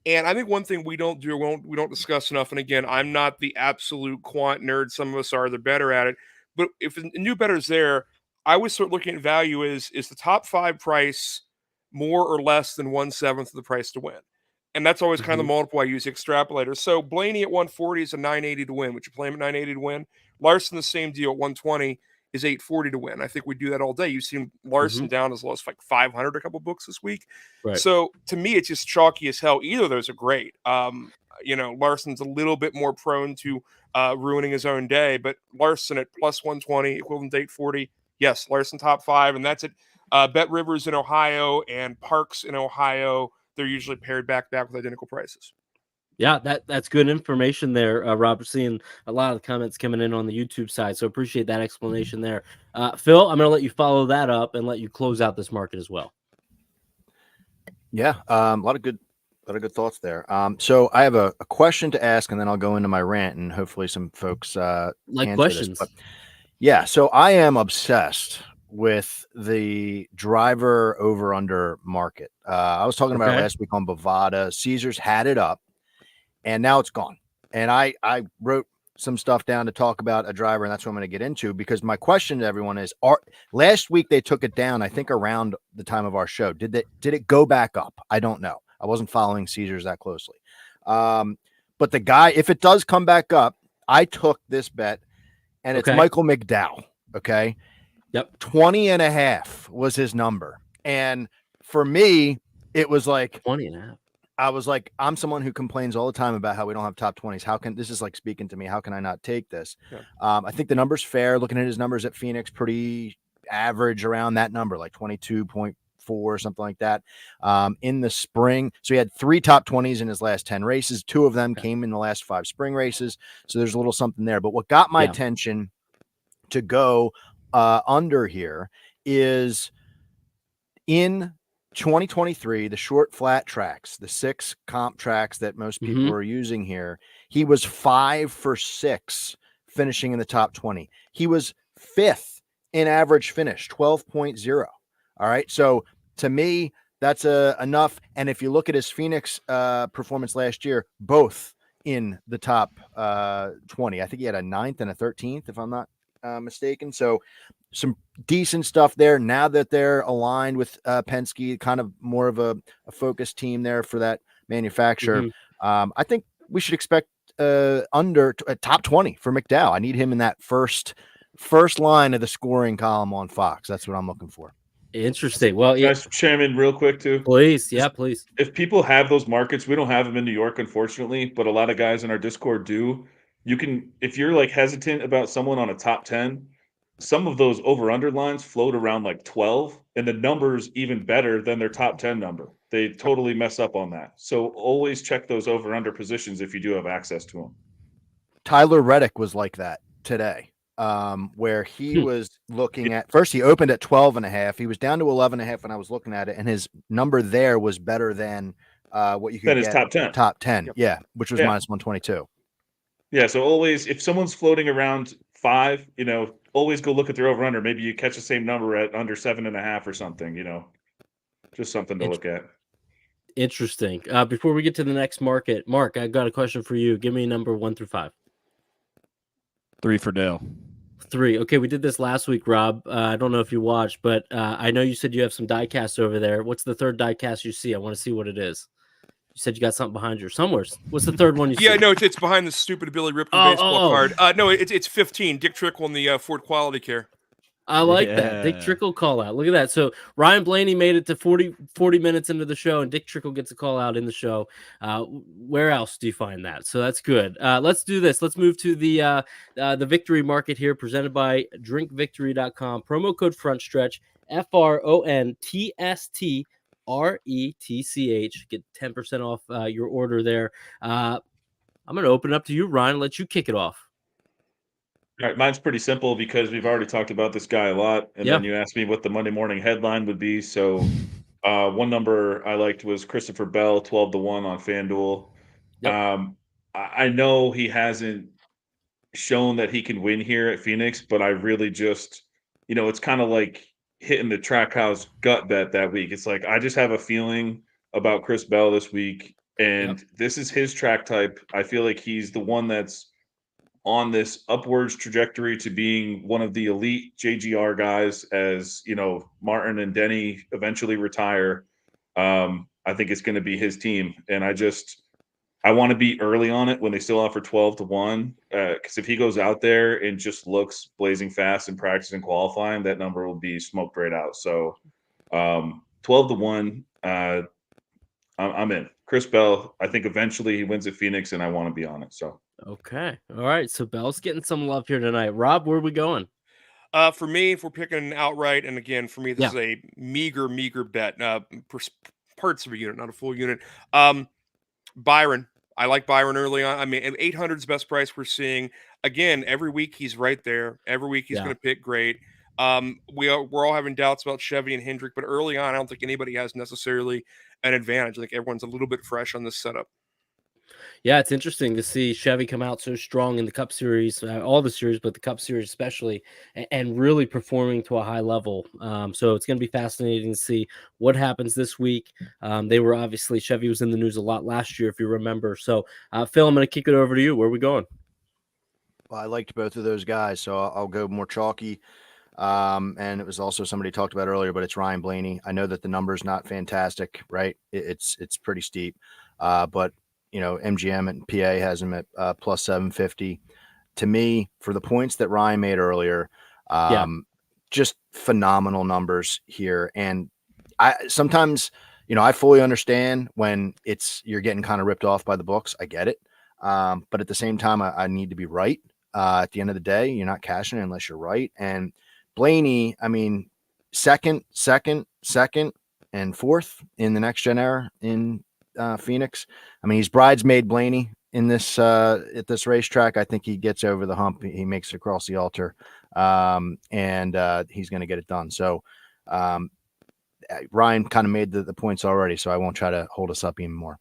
And I think one thing we don't discuss enough, and again, I'm not the absolute quant nerd. Some of us are. They're better at it. But if a new bettor's there, I would start looking at value is the top 5 price more or less than 1/7 of the price to win. And that's always kind of the multiple I use, the extrapolator. So Blaney at 140 is a 980 to win. Would you play him at 980 to win? Larson, the same deal at 120 is 840 to win. I think we do that all day. You've seen Larson down as low as like 500 a couple books this week. Right. So to me, it's just chalky as hell. Either of those are great. Larson's a little bit more prone to ruining his own day, but Larson at plus 120, equivalent to 840. Yes, Larson top 5, and that's it. Bet Rivers in Ohio and Parks in Ohio. They're usually paired back with identical prices. Yeah, that's good information there, Rob. We're seeing a lot of the comments coming in on the YouTube side, so appreciate that explanation there. Phil, I'm going to let you follow that up and let you close out this market as well. Yeah, a lot of good thoughts there. So I have a question to ask, and then I'll go into my rant, and hopefully some folks like questions. Yeah, so I am obsessed with the driver over under market. I was talking about it last week on Bovada. Caesars had it up, and now it's gone. And I wrote some stuff down to talk about a driver, and that's what I'm going to get into, because my question to everyone is: last week they took it down, I think around the time of our show. Did it go back up? I don't know. I wasn't following Caesars that closely. But the guy, if it does come back up, I took this bet. And it's Michael McDowell. Okay. Yep. 20.5 was his number. And for me, it was like 20.5. I was like, I'm someone who complains all the time about how we don't have top 20s. This is like speaking to me. How can I not take this? Yeah. I think the number's fair. Looking at his numbers at Phoenix, pretty average around that number, like 22.4 or something like that. In the spring. So he had 3 top 20s in his last 10 races. 2 of them came in the last 5 spring races. So there's a little something there. But what got my attention to go under here is in 2023, the short flat tracks, the 6 comp tracks that most people are using here, he was 5 for 6 finishing in the top 20. He was 5th in average finish, 12.0. All right. So to me, that's enough. And if you look at his Phoenix performance last year, both in the top 20, I think he had a 9th and a 13th, if I'm not mistaken. So some decent stuff there. Now that they're aligned with Penske, kind of more of a focused team there for that manufacturer. I think we should expect under a top 20 for McDowell. I need him in that first line of the scoring column on Fox. That's what I'm looking for. Interesting. Well, yeah. Can I chime in real quick too? Please. Yeah, please. If people have those markets, we don't have them in New York, unfortunately, but a lot of guys in our Discord do. You can, if you're like hesitant about someone on a top 10, some of those over under lines float around like 12, and the number's even better than their top 10 number. They totally mess up on that. So always check those over/under positions if you do have access to them. Tyler Reddick was like that today, where he was looking at first. He opened at 12.5. He was down to 11.5 when I was looking at it, and his number there was better than what you could Then get his top 10. Top 10, Yep. yeah, which was minus 122. Yeah, so always, if someone's floating around 5, always go look at their over/under. Maybe you catch the same number at under 7.5 or something. Just something to look at. Interesting. Before we get to the next market, Mark, I got a question for you. Give me a number 1 through 5. 3 for Dale. 3. Okay, we did this last week, Rob. I don't know if you watched, but I know you said you have some die casts over there. What's the third die cast you see? I want to see what it is. You said you got something behind you somewhere. What's the third one you see? Yeah, no, it's behind the stupid Billy Ripken baseball card. No, it's 15. Dick Trickle in the Ford Quality Care. I like that. Dick Trickle call out. Look at that. So Ryan Blaney made it to 40 minutes into the show, and Dick Trickle gets a call out in the show. Where else do you find that? So that's good. Let's do this. Let's move to the victory market here, presented by drinkvictory.com. Promo code FRONTSTRETCH, FRONTSTRETCH. Get 10% off your order there. I'm going to open it up to you, Ryan, and let you kick it off. All right, mine's pretty simple because we've already talked about this guy a lot, and then you asked me what the Monday morning headline would be. So, one number I liked was Christopher Bell, 12-1 on FanDuel. Yep. I know he hasn't shown that he can win here at Phoenix, but I really just, it's kind of like hitting the Trackhouse gut bet that week. It's like I just have a feeling about Chris Bell this week, and this is his track type. I feel like he's the one that's on this upwards trajectory to being one of the elite JGR guys as, Martin and Denny eventually retire. I think it's going to be his team. And I want to be early on it when they still offer 12-1. Because if he goes out there and just looks blazing fast in practice and qualifying, that number will be smoked right out. So 12-1, I'm in. Chris Bell, I think eventually he wins at Phoenix, and I want to be on it. So. Okay. All right. So Bell's getting some love here tonight. Rob, where are we going? For me, if we're picking outright, and again, for me, this is a meager bet. Parts of a unit, not a full unit. Byron. I like Byron early on. I mean, 800 is best price we're seeing. Again, every week he's right there. Every week he's going to pick great. We're all having doubts about Chevy and Hendrick, but early on, I don't think anybody has necessarily an advantage. I think everyone's a little bit fresh on this setup. Yeah, it's interesting to see Chevy come out so strong in the Cup Series, all the series, but the Cup Series especially, and really performing to a high level. So it's going to be fascinating to see what happens this week. Chevy was in the news a lot last year, if you remember. So, Phil, I'm going to kick it over to you. Where are we going? Well, I liked both of those guys, so I'll go more chalky. And it was also somebody talked about earlier, but it's Ryan Blaney. I know that the number's not fantastic, right? It's pretty steep, but MGM and PA has him at plus 750. To me, for the points that Ryan made earlier, just phenomenal numbers here. And I sometimes, I fully understand when you're getting kind of ripped off by the books. I get it. But at the same time, I need to be right. At the end of the day, you're not cashing it unless you're right. And Blaney, I mean, second, and fourth in the next gen era in Phoenix. I mean, he's bridesmaid Blaney in this at this racetrack. I think he gets over the hump. He makes it across the altar, and he's going to get it done. So Ryan kind of made the points already, so I won't try to hold us up even more.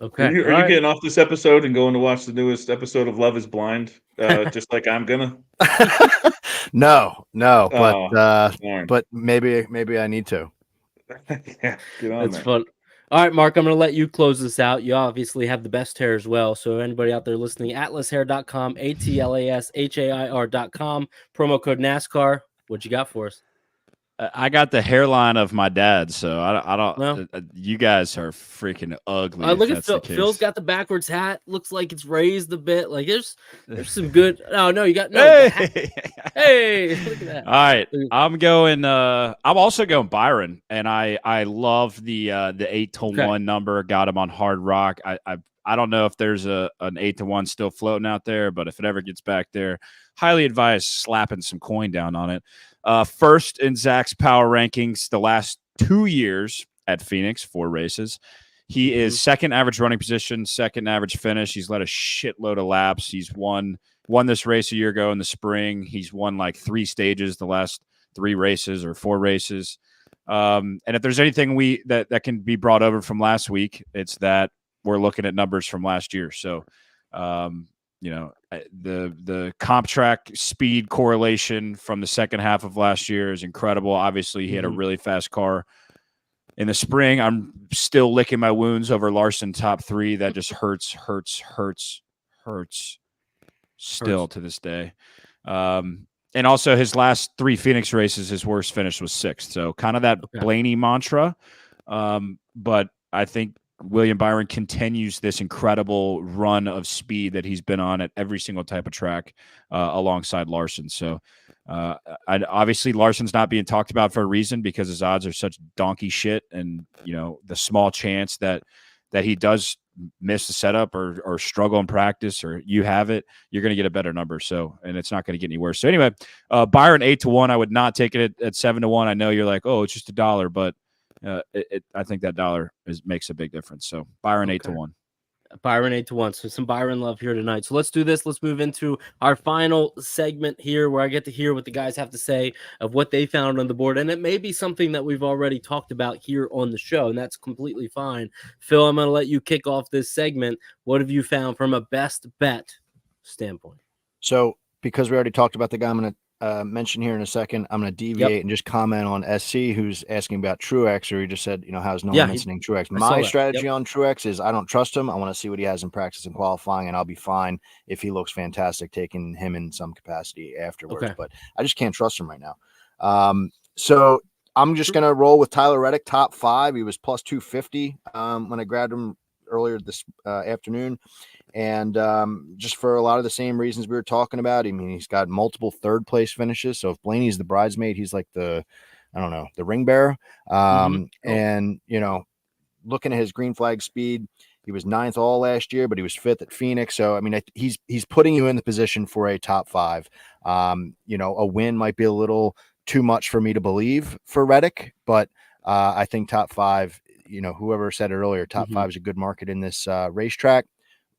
Okay. Are you getting off this episode and going to watch the newest episode of Love is Blind, just like I'm gonna? No, but maybe I need to. Yeah, get on. That's fun. All right, Mark, I'm going to let you close this out. You obviously have the best hair as well. So anybody out there listening, atlashair.com, ATLASHAIR.com, promo code NASCAR. What you got for us? I got the hairline of my dad, so I don't. No. You guys are freaking ugly. Look at Phil. Phil's got the backwards hat. Looks like it's raised a bit. Like there's some good. Oh no, you got no. Hey, look at that. All right, I'm going. I'm also going Byron, and I love the 8-1 number. Got him on Hard Rock. I don't know if there's an 8-1 still floating out there, but if it ever gets back there, highly advise slapping some coin down on it. First in Zach's power rankings the last 2 years at Phoenix, 4 races. He is second average running position, second average finish. He's led a shitload of laps. He's won this race a year ago in the spring. He's won like 3 stages the last 3 races or 4 races. And if there's anything that can be brought over from last week, it's that we're looking at numbers from last year. So, the comp track speed correlation from the second half of last year is incredible. Obviously, he had a really fast car in the spring. I'm still licking my wounds over Larson top 3. That just hurts still to this day. And also his last 3 Phoenix races, his worst finish was 6th. So kind of that Blaney mantra. But I think William Byron continues this incredible run of speed that he's been on at every single type of track alongside Larson. So obviously Larson's not being talked about for a reason, because his odds are such donkey shit. And, the small chance that he does miss the setup or struggle in practice, or you have it, you're going to get a better number. So, and it's not going to get any worse. So anyway, Byron 8-1. I would not take it at 7-1. I know you're like, oh, it's just $1, but I think that dollar makes a big difference. So Byron 8-1. Byron 8-1. So some Byron love here tonight. So let's do this. Let's move into our final segment here, where I get to hear what the guys have to say of what they found on the board. And it may be something that we've already talked about here on the show, and that's completely fine. Phil, I'm going to let you kick off this segment. What have you found from a best bet standpoint? So because we already talked about the guy I'm going to mention here in a second, I'm going to deviate and just comment on SC, who's asking about Truex, or he just said, how's no one mentioning Truex? My strategy on Truex is I don't trust him. I want to see what he has in practice and qualifying, and I'll be fine if he looks fantastic, taking him in some capacity afterwards. But I just can't trust him right now. So I'm just going to roll with Tyler Reddick, top 5. He was plus 250 when I grabbed him earlier this afternoon. And just for a lot of the same reasons we were talking about. I mean, he's got multiple 3rd place finishes. So if Blaney's the bridesmaid, he's like the ring bearer. And, looking at his green flag speed, he was 9th all last year, but he was 5th at Phoenix. So, I mean, he's putting you in the position for a top 5. A win might be a little too much for me to believe for Reddick, but I think top 5, whoever said it earlier, top 5 is a good market in this racetrack.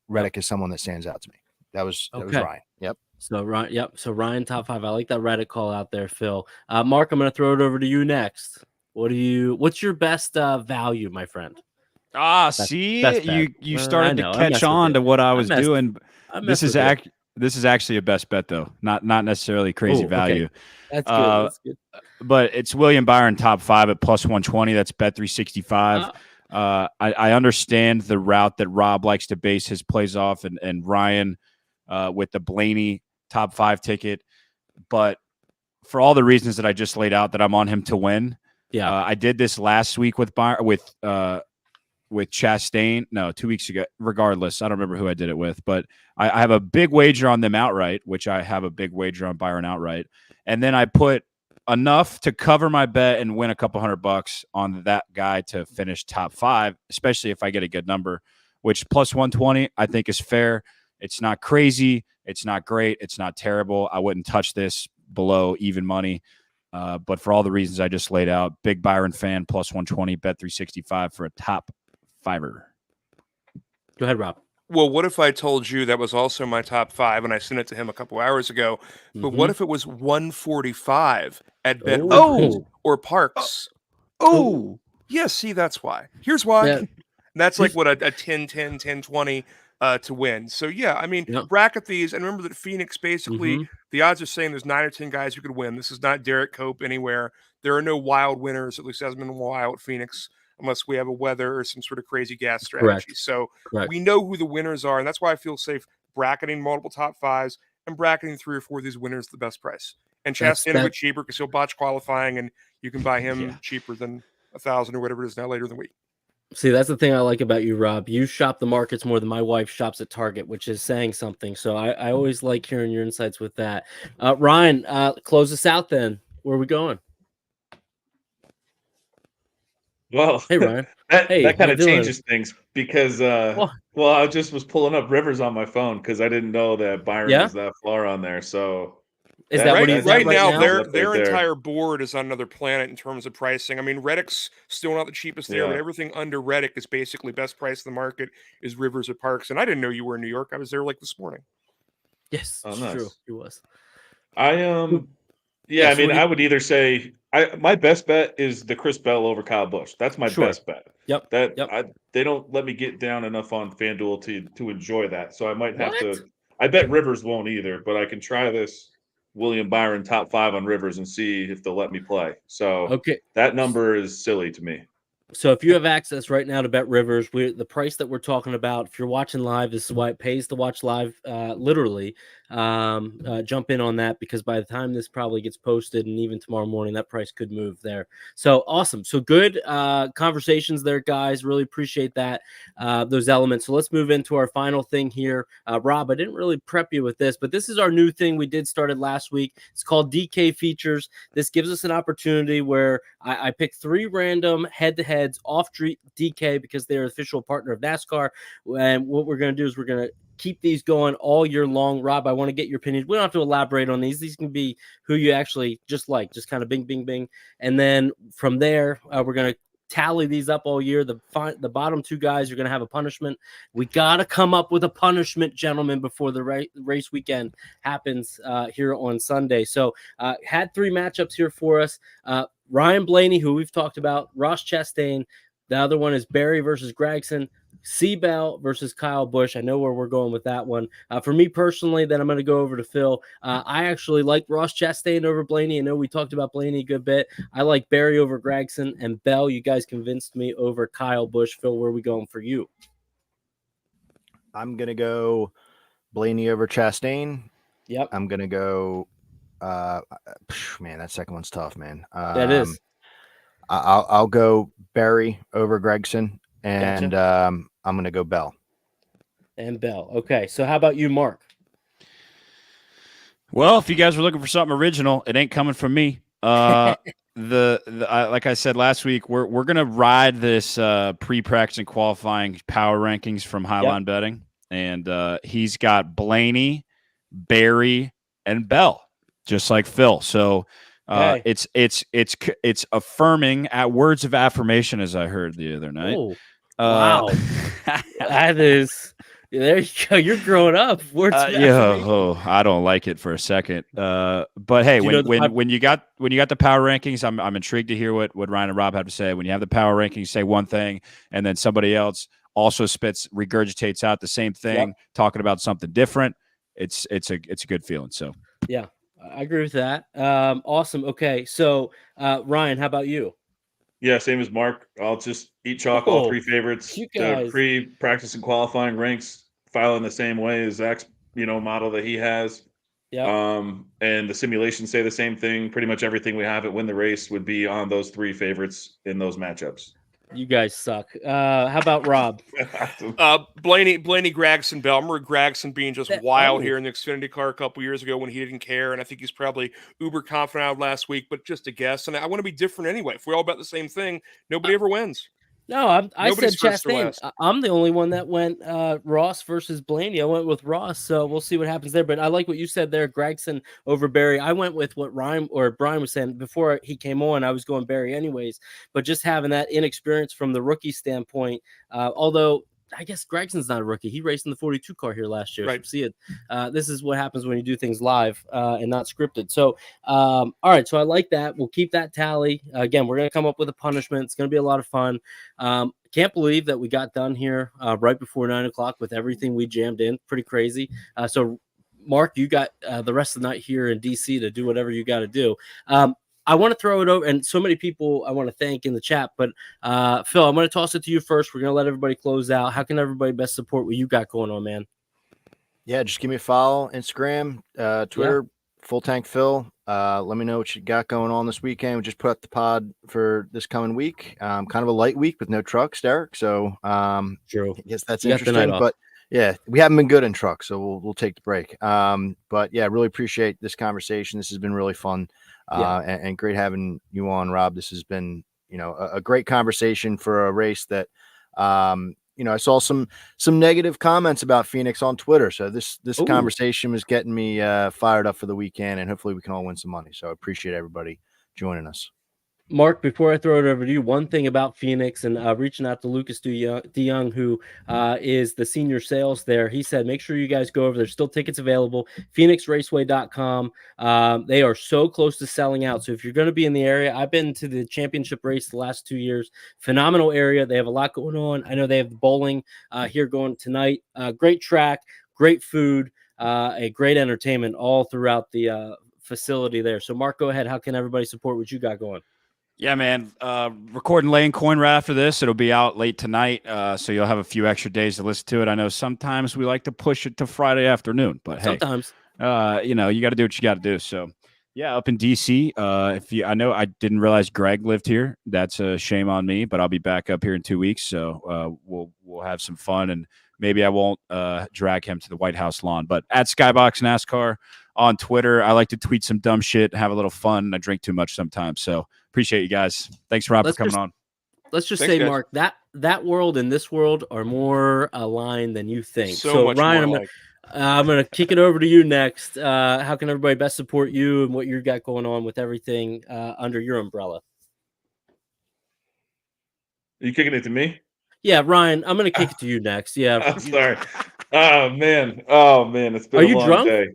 Reddick is someone that stands out to me. That was Ryan. Yep. So Ryan, So Ryan, top 5. I like that Reddick call out there, Phil. Mark, I'm going to throw it over to you next. What's your best value, my friend? You started to catch on to what I was doing. This is actually a best bet, though. Not necessarily crazy value. That's good. That's good. But it's William Byron top 5 at plus 120. That's bet 365. I understand the route that Rob likes to base his plays off, and Ryan with the Blaney top 5 ticket. But for all the reasons that I just laid out, that I'm on him to win. Yeah, I did this last week with Chastain. No, 2 weeks ago. Regardless, I don't remember who I did it with, but I have a big wager on them outright, which I have a big wager on Byron outright, and then I put enough to cover my bet and win a couple $100 on that guy to finish top 5, especially if I get a good number, which plus 120 I think is fair. It's not crazy. It's not great. It's not terrible. I wouldn't touch this below even money. But for all the reasons I just laid out, big Byron fan, plus 120, bet 365 for a top 5er. Go ahead, Rob. Well, what if I told you that was also my top 5 and I sent it to him a couple hours ago? But what if it was 145 at Bet or Parks? Oh, yeah. See, that's why. Here's why. Yeah. That's like what a 10-10, 10-20 to win. So yeah, I mean, bracket these, and remember that Phoenix basically the odds are saying there's 9 or 10 guys who could win. This is not Derek Cope anywhere. There are no wild winners. At least hasn't been wild at Phoenix, unless we have a weather or some sort of crazy gas strategy. So we know who the winners are, and that's why I feel safe bracketing multiple top 5s and bracketing 3 or 4 of these winners at the best price. And Chastain a bit cheaper because he'll botch qualifying, and you can buy him cheaper than 1,000 or whatever it is now later in the week. See, that's the thing I like about you, Rob. You shop the markets more than my wife shops at Target, which is saying something. So I always like hearing your insights with that. Ryan, close us out then. Where are we going? Well, hey, Ryan. that kind of changes things because, I just was pulling up Rivers on my phone because I didn't know that Byron was that far on there. So Is that what he's at right now? now? Their entire board is on another planet in terms of pricing. I mean, Reddick's still not the cheapest there, but everything under Reddick is basically best price in the market is Rivers or Parks. And I didn't know you were in New York. I was there like this morning. Yes, it's true. He was. I mean, I would either say my best bet is the Chris Bell over Kyle Busch. That's my best bet. Yep. They don't let me get down enough on FanDuel to enjoy that. So I might have to. I bet Rivers won't either, but I can try this William Byron top 5 on Rivers and see if they'll let me play. So that number is silly to me. So if you have access right now to Bet Rivers, the price that we're talking about, if you're watching live, this is why it pays to watch live, literally. Jump in on that, because by the time this probably gets posted and even tomorrow morning, that price could move there. So awesome. So good conversations there, guys. Really appreciate that, those elements. So let's move into our final thing here. Rob, I didn't really prep you with this, but this is our new thing we started last week. It's called DK Features. This gives us an opportunity where I pick 3 random head-to-heads off DK because they're an official partner of NASCAR. And what we're going to do is we're going to keep these going all year long. Rob, I want to get your opinion. We don't have to elaborate on these. These can be who you actually just kind of bing, bing, bing. And then from there, we're going to tally these up all year. The bottom 2 guys are going to have a punishment. We got to come up with a punishment, gentlemen, before the race weekend happens here on Sunday. So had 3 matchups here for us. Ryan Blaney, who we've talked about, Ross Chastain. The other one is Barry versus Gregson, Seabell versus Kyle Busch. I know where we're going with that one. For me personally, then I'm going to go over to Phil. I actually like Ross Chastain over Blaney. I know we talked about Blaney a good bit. I like Barry over Gregson, and Bell, you guys convinced me, over Kyle Busch. Phil, where are we going for you? I'm going to go Blaney over Chastain. Yep. I'm going to go man, that second one's tough, man. That is. I'll go Barry over Gregson, and I'm going to go Bell. And Bell. Okay, so how about you, Mark? Well, if you guys were looking for something original, it ain't coming from me. Like I said last week, we're gonna ride this pre-practice and qualifying power rankings from Highline Betting, and he's got Blaney, Barry, and Bell, just like Phil. So it's affirming at words of affirmation, as I heard the other night. Oh, wow, that is. There you go. You're growing up. I don't like it for a second. But hey, when you got the power rankings, I'm intrigued to hear what Ryan and Rob have to say. When you have the power rankings, say one thing, and then somebody else also regurgitates out the same thing, talking about something different. It's a good feeling. So yeah, I agree with that. Awesome. Okay, so Ryan, how about you? Yeah, same as Mark. I'll just eat chalk all 3 favorites. The pre-practice and qualifying ranks file in the same way as Zach's, model that he has. Yeah. And the simulations say the same thing. Pretty much everything we have at Win the Race would be on those 3 favorites in those matchups. You guys suck. How about Rob? Blaney, Gregson, Bell. I remember Gregson being just wild here in the Xfinity car a couple years ago when he didn't care, and I think he's probably uber confident out last week, but just a guess. And I want to be different anyway. If we all bet the same thing, nobody ever wins. No, I said Chastain. I'm the only one that went Ross versus Blaney. I went with Ross, so we'll see what happens there. But I like what you said there, Gregson over Barry. I went with what Brian was saying before he came on. I was going Barry anyways, but just having that inexperience from the rookie standpoint, although I guess Gregson's not a rookie. He raced in the 42 car here last year. Right. So see it. This is what happens when you do things live and not scripted. So, all right. So I like that. We'll keep that tally. Again, we're going to come up with a punishment. It's going to be a lot of fun. Can't believe that we got done here right before 9 o'clock with everything we jammed in. Pretty crazy. So, Mark, you got the rest of the night here in DC to do whatever you got to do. I want to throw it over, and so many people I want to thank in the chat, but Phil, I'm going to toss it to you first. We're going to let everybody close out. How can everybody best support what you got going on, man? Yeah, just give me a follow, Instagram, Twitter, Full Tank Phil. Let me know what you got going on this weekend. We just put up the pod for this coming week. Kind of a light week with no trucks, Derek. So True. I guess that's interesting. But yeah, we haven't been good in trucks, so we'll take the break. But yeah, really appreciate this conversation. This has been really fun. And great having you on, Rob. This has been, a great conversation for a race that, I saw some negative comments about Phoenix on Twitter. So this Ooh. conversation was getting me fired up for the weekend, and hopefully we can all win some money. So I appreciate everybody joining us. Mark, before I throw it over to you, one thing about Phoenix and reaching out to Lucas DeYoung, who is the senior sales there, he said, make sure you guys go over. There's still tickets available. PhoenixRaceway.com. They are so close to selling out. So if you're going to be in the area, I've been to the championship race the last 2 years. Phenomenal area. They have a lot going on. I know they have the bowling here going tonight. Great track, great food, a great entertainment all throughout the facility there. So Mark, go ahead. How can everybody support what you got going? Yeah, man. Recording Lane Coin right after this. It'll be out late tonight, so you'll have a few extra days to listen to it. I know sometimes we like to push it to Friday afternoon, but sometimes, hey, you got to do what you got to do. So, yeah, up in DC. I know I didn't realize Greg lived here. That's a shame on me, but I'll be back up here in 2 weeks, so we'll have some fun, and maybe I won't drag him to the White House lawn. But at Skybox NASCAR on Twitter, I like to tweet some dumb shit, have a little fun. I drink too much sometimes, so. Appreciate you guys. Thanks, Rob, for coming on. Let's just say, guys. Mark, that world and this world are more aligned than you think. So Ryan, I'm gonna kick it over to you next. How can everybody best support you and what you got going on with everything under your umbrella? Are you kicking it to me? Yeah, Ryan, I'm gonna kick it to you next. Yeah, I'm sorry. Oh man, it's been a long day.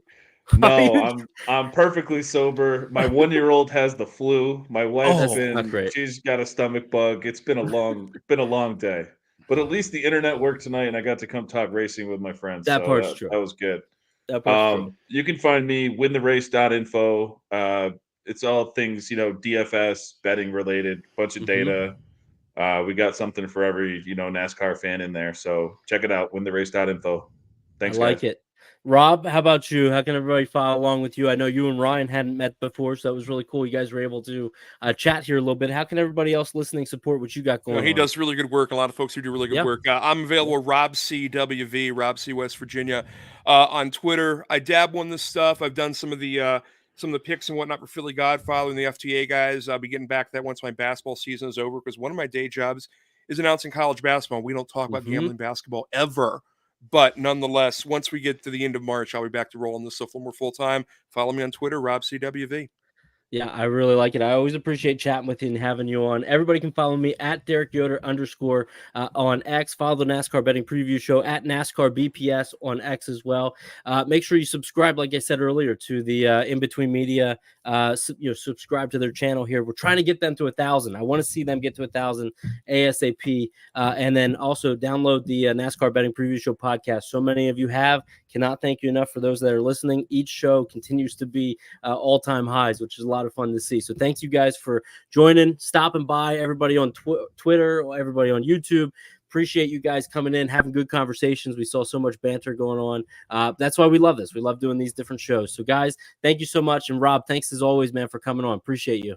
No, I'm perfectly sober. My 1-year-old has the flu. My wife's she's got a stomach bug. It's been a long day. But at least the internet worked tonight, and I got to come talk racing with my friends. That part's true. That was good. That part's true. You can find me wintherace.info. It's all things, DFS, betting related, bunch of data. We got something for every, NASCAR fan in there. So check it out, wintherace.info. Thanks, I like guys. it. Rob, how about you? How can everybody follow along with you? I know you and Ryan hadn't met before, so that was really cool. You guys were able to chat here a little bit. How can everybody else listening support what you got going on? He does really good work. A lot of folks who do really good work. I'm available, Rob C. WV, Rob C. West Virginia, on Twitter. I dabble in this stuff. I've done some of the picks and whatnot for Philly Godfather and the FTA guys. I'll be getting back to that once my basketball season is over, because one of my day jobs is announcing college basketball. We don't talk about gambling basketball ever. But nonetheless, once we get to the end of March, I'll be back to rolling this stuff a little more full-time. Follow me on Twitter, RobCWV. Yeah, I really like it. I always appreciate chatting with you and having you on. Everybody can follow me at Derek Yoder _ on X. Follow the NASCAR Betting Preview Show at NASCAR BPS on X as well. Make sure you subscribe, like I said earlier, to the In Between Media. Subscribe to their channel here. We're trying to get them to 1,000. I want to see them get to 1,000 ASAP. And then also download the NASCAR Betting Preview Show podcast. So many of you have. Cannot thank you enough for those that are listening. Each show continues to be all-time highs, which is a lot of fun to see. So thanks you guys for joining, stopping by, everybody on Twitter, everybody on YouTube. Appreciate you guys coming in, having good conversations. We saw so much banter going on. That's why we love this. We love doing these different shows. So guys, thank you so much. And Rob, thanks as always, man, for coming on. Appreciate you.